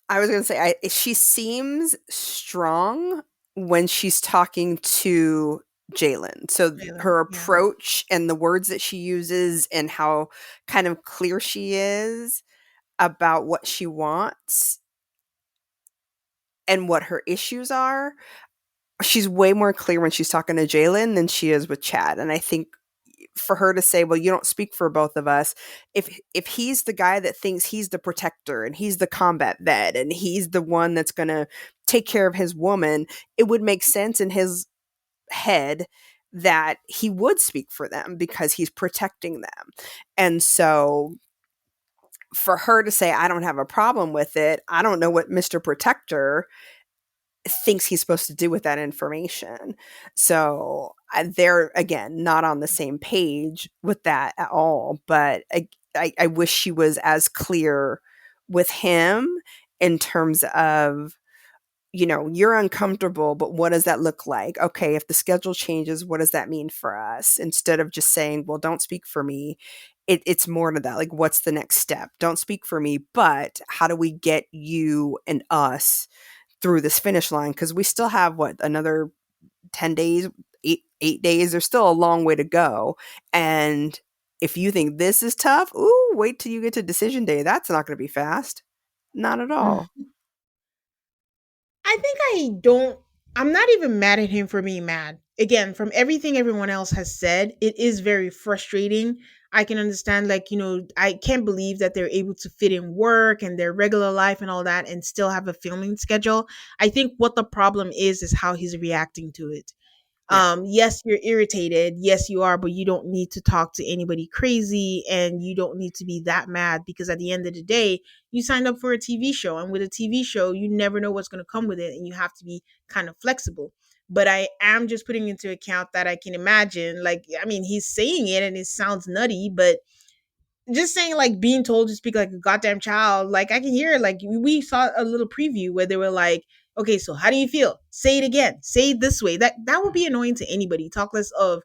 I was gonna say she seems strong when she's talking to Jalen. So Jalen, her yeah. approach and the words that she uses and how kind of clear she is about what she wants and what her issues are. She's way more clear when she's talking to Jalen than she is with Chad. And I think for her to say, "Well, you don't speak for both of us," if he's the guy that thinks he's the protector and he's the combat vet and he's the one that's going to take care of his woman, it would make sense in his head that he would speak for them because he's protecting them. And so for her to say, "I don't have a problem with it," I don't know what Mr. Protector thinks he's supposed to do with that information. So they're again not on the same page with that at all. But I wish she was as clear with him in terms of, you're uncomfortable, but what does that look like? Okay, if the schedule changes, what does that mean for us? Instead of just saying, well, don't speak for me. It's more to that. Like, what's the next step? Don't speak for me, but how do we get you and us through this finish line? Because we still have another 10 days, 8 days. There's still a long way to go. And if you think this is tough, ooh, wait till you get to decision day. That's not going to be fast. Not at Mm. all. I think I'm not even mad at him for being mad. Again, from everything everyone else has said, it is very frustrating. I can understand, like, I can't believe that they're able to fit in work and their regular life and all that and still have a filming schedule. I think what the problem is how he's reacting to it. Yeah, Yes, you're irritated, yes you are, but you don't need to talk to anybody crazy and you don't need to be that mad, because at the end of the day you signed up for a TV show, and with a TV show you never know what's going to come with it and you have to be kind of flexible. But I am just putting into account that I can imagine, like, I mean, he's saying it and it sounds nutty, but just saying, like, being told to speak like a goddamn child, like, I can hear it. Like, we saw a little preview where they were like, okay, so how do you feel, say it again, say it this way. That would be annoying to anybody, talk less of,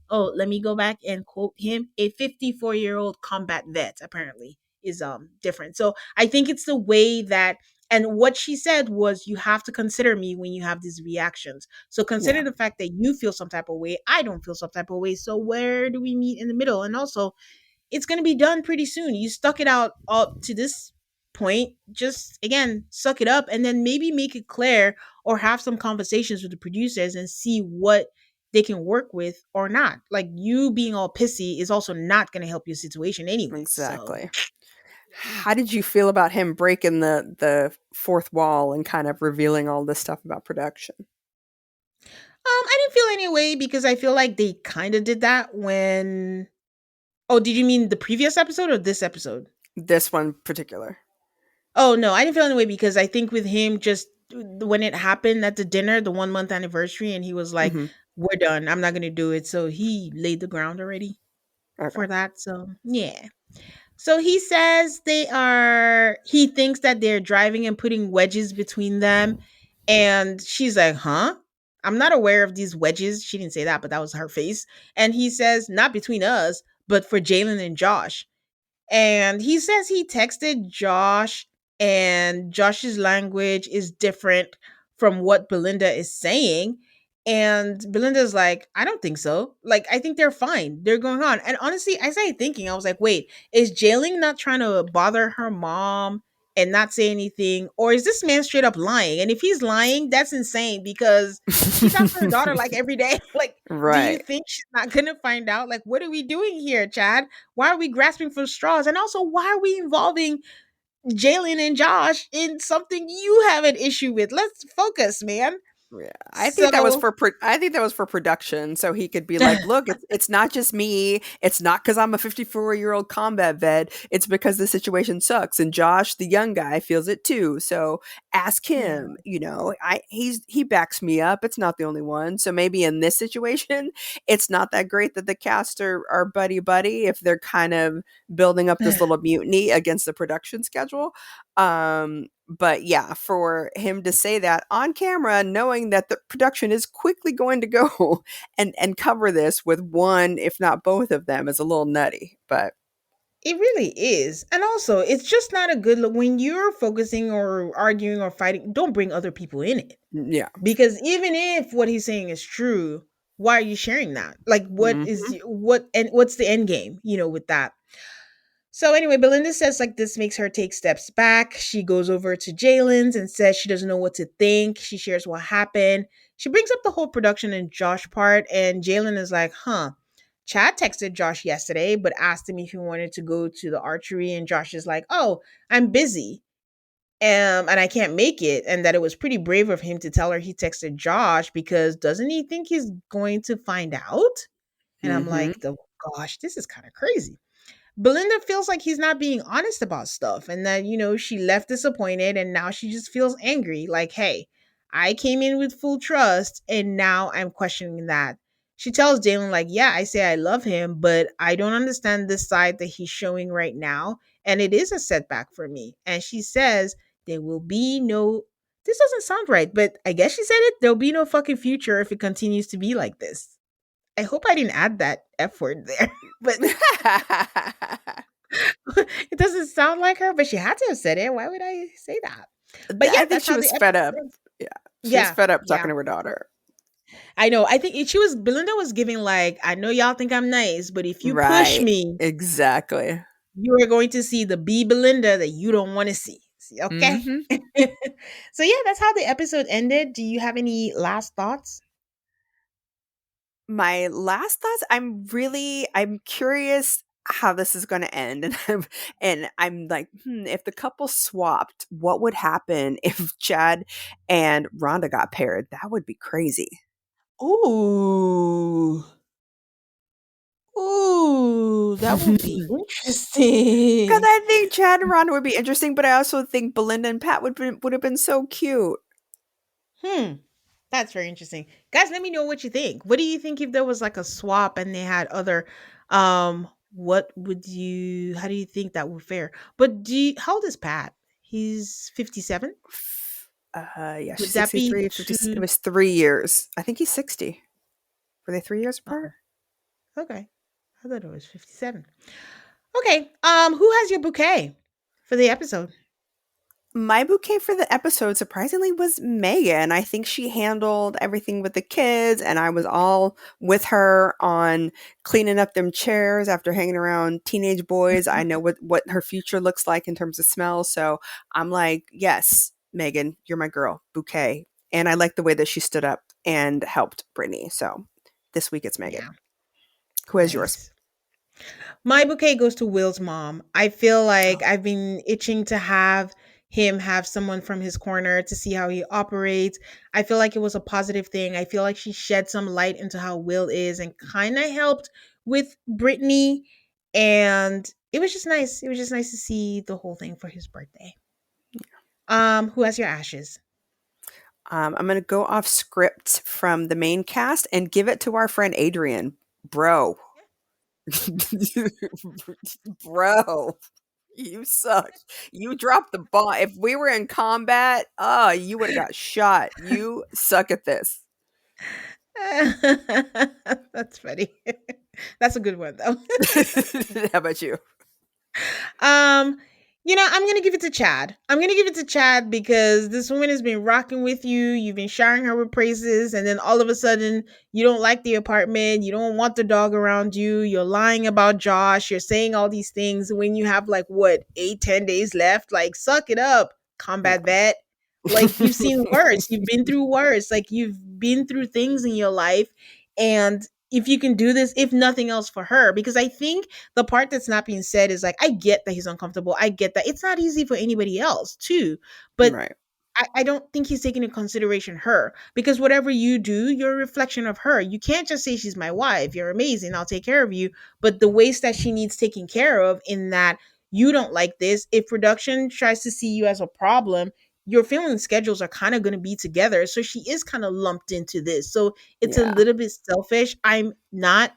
oh, let me go back and quote him, a 54-year-old combat vet apparently is different. So I think it's the way that, and what she said was, you have to consider me when you have these reactions. So consider yeah, the fact that you feel some type of way, I don't feel some type of way, so where do we meet in the middle? And also, it's going to be done pretty soon. You stuck it out up to this point. Just again, suck it up and then maybe make it clear, or have some conversations with the producers and see what they can work with or not. Like, you being all pissy is also not going to help your situation anyway. So, exactly. yeah. How did you feel about him breaking the fourth wall and kind of revealing all this stuff about production? I didn't feel any way, because I feel like they kind of did that when. Oh, did you mean the previous episode or this episode? This one particular. Oh no, I didn't feel any way, because I think with him, just when it happened at the dinner, the 1 month anniversary, and he was like, Hmm. "We're done. I'm not gonna do it." So he laid the ground already Okay. for that. So yeah. So he says he thinks that they're driving and putting wedges between them, and she's like, "Huh? I'm not aware of these wedges." She didn't say that, but that was her face. And he says, "Not between us, but for Jalen and Josh." And he says he texted Josh, and Josh's language is different from what Belinda is saying. And Belinda's like, I don't think so. Like, I think they're fine. They're going on. And honestly, I started thinking, I was like, wait, is Jailing not trying to bother her mom and not say anything? Or is this man straight up lying? And if he's lying, that's insane, because she talks to her daughter like every day. Like, do you Right. think she's not going to find out? Like, what are we doing here, Chad? Why are we grasping for straws? And also, why are we involving Jalen and Josh in something you have an issue with? Let's focus, man. Yeah, I think that was So for I think that was for production, so he could be like, "Look, it's not just me. It's not because I'm a 54-year-old combat vet. It's because the situation sucks, and Josh, the young guy, feels it too. So ask yeah. him. He backs me up. It's not the only one. So maybe in this situation, it's not that great that the cast are buddy buddy if they're kind of building up this little mutiny against the production schedule. But yeah, for him to say that on camera, knowing that the production is quickly going to go and cover this with one, if not both of them, is a little nutty. But It really is. And also, it's just not a good look when you're focusing or arguing or fighting. Don't bring other people in it. yeah. Because even if what he's saying is true, why are you sharing that? Like, Mhm. what's the end game, with that? So anyway, Belinda says like this makes her take steps back. She goes over to Jalen's and says she doesn't know what to think. She shares what happened. She brings up the whole production and Josh part, and Jalen is like, huh. Chad texted Josh yesterday, but asked him if he wanted to go to the archery, and Josh is like, oh, I'm busy. And I can't make it, and that it was pretty brave of him to tell her he texted Josh because doesn't he think he's going to find out? And I'm Mhm. like, the gosh, this is kind of crazy. Belinda feels like he's not being honest about stuff and that, she left disappointed and now she just feels angry. Like, hey, I came in with full trust and now I'm questioning that. She tells Jalen, like, yeah, I say I love him, but I don't understand this side that he's showing right now. And it is a setback for me. And she says, there will be no, this doesn't sound right, but I guess she said it. There'll be no fucking future if it continues to be like this. I hope I didn't add that F word there, but it doesn't sound like her, but she had to have said it. Why would I say that? But yeah, I think that's she how the was fed episode up. ends. Yeah, she was Yeah, fed up yeah. talking to her daughter. I know. I think she was Belinda was giving like, I know y'all think I'm nice, but if you push Right. me, Exactly. you are going to see the B Belinda that you don't want to see. Okay. Mhm. So yeah, that's how the episode ended. Do you have any last thoughts? My last thoughts, I'm curious how this is going to end and I'm like, if the couple swapped, what would happen if Chad and Rhonda got paired? That would be crazy. Ooh. Ooh, that would be Because interesting. I think Chad and Rhonda would be interesting, but I also think Belinda and Pat would have been so cute. Hmm. That's very interesting. Guys, let me know what you think. What do you think if there was like a swap and they had other what would you how do you think that would fare? But how old is Pat? He's 57? Yeah, she's Would that be 63, 50. It too was 3 years. I think he's 60. Were they 3 years apart? Oh, okay. I thought it was 57. Okay. Who has your bouquet for the episode? My bouquet for the episode surprisingly was Megan. I think she handled everything with the kids, and I was all with her on cleaning up them chairs after hanging around teenage boys. I know what her future looks like in terms of smell. So I'm like, yes, Megan, you're my girl, bouquet. And I like the way that she stood up and helped Brittany. So this week it's Megan. Yeah. Who has yours? Nice. My bouquet goes to Will's mom. I feel like I've been itching to have him have someone from his corner to see how he operates. I feel like it was a positive thing. I feel like she shed some light into how Will is and kind of helped with Brittany. And it was just nice. It was just nice to see the whole thing for his birthday. Who has your ashes? I'm going to go off script from the main cast and give it to our friend Adrian. Bro. Bro, you suck. You dropped the ball. If we were in combat, you would have got shot. You suck at this. That's funny. That's a good one though. How about you? Um, I'm gonna give it to Chad. I'm gonna give it to Chad because this woman has been rocking with you. You've been showering her with praises, and then all of a sudden, you don't like the apartment. You don't want the dog around you. You're lying about Josh. You're saying all these things when you have like what 8, 10 days left. Like, suck it up, Yeah. combat vet. Like you've seen worse. You've been through worse. Like you've been through things in your life, and if you can do this, if nothing else for her, because I think the part that's not being said is like, I get that he's uncomfortable. I get that it's not easy for anybody else too. But Right. I don't think he's taking into consideration her, because whatever you do, you're a reflection of her. You can't just say she's my wife, you're amazing, I'll take care of you. But the ways that she needs taken care of, in that you don't like this, if production tries to see you as a problem, your filming schedules are kind of going to be together. So she is kind of lumped into this. So it's a Yeah. little bit selfish. I'm not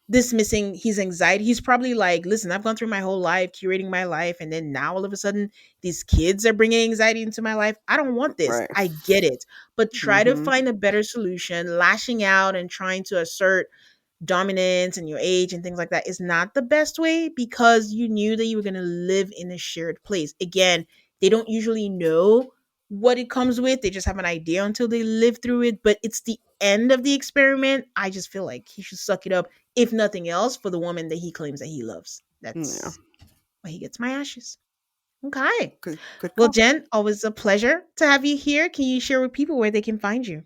dismissing his anxiety. He's probably like, listen, I've gone through my whole life curating my life, and then now all of a sudden these kids are bringing anxiety into my life. I don't want this. Right. I get it. But try to Mm-hmm. find a better solution. Lashing out and trying to assert dominance and your age and things like that is not the best way, because you knew that you were going to live in a shared place. Again, they don't usually know what it comes with. They just have an idea until they live through it, but it's the end of the experiment. I just feel like he should suck it up, if nothing else, for the woman that he claims that he loves. Yeah. That's why he gets my ashes. Okay. Good Well, call. Jen, always a pleasure to have you here. Can you share with people where they can find you?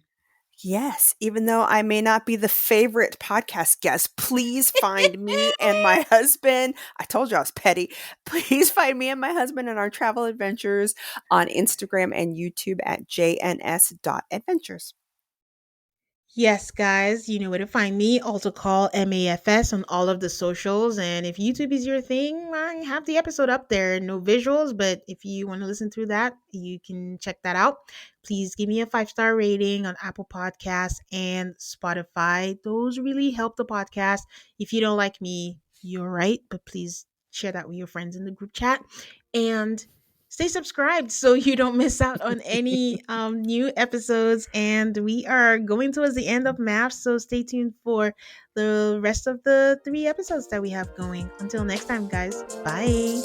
Yes, even though I may not be the favorite podcast guest, please find me and my husband. I told you I was petty. Please find me and my husband and our travel adventures on Instagram and YouTube at jns.adventures. Yes, guys, you know where to find me. Also call MAFS on all of the socials. And if YouTube is your thing, I have the episode up there. No visuals, but if you want to listen through that, you can check that out. Please give me a 5-star rating on Apple Podcasts and Spotify. Those really help the podcast. If you don't like me, you're right, but please share that with your friends in the group chat. And stay subscribed so you don't miss out on any new episodes. And we are going towards the end of MAFS, so stay tuned for the rest of the 3 episodes that we have going. Until next time, guys. Bye.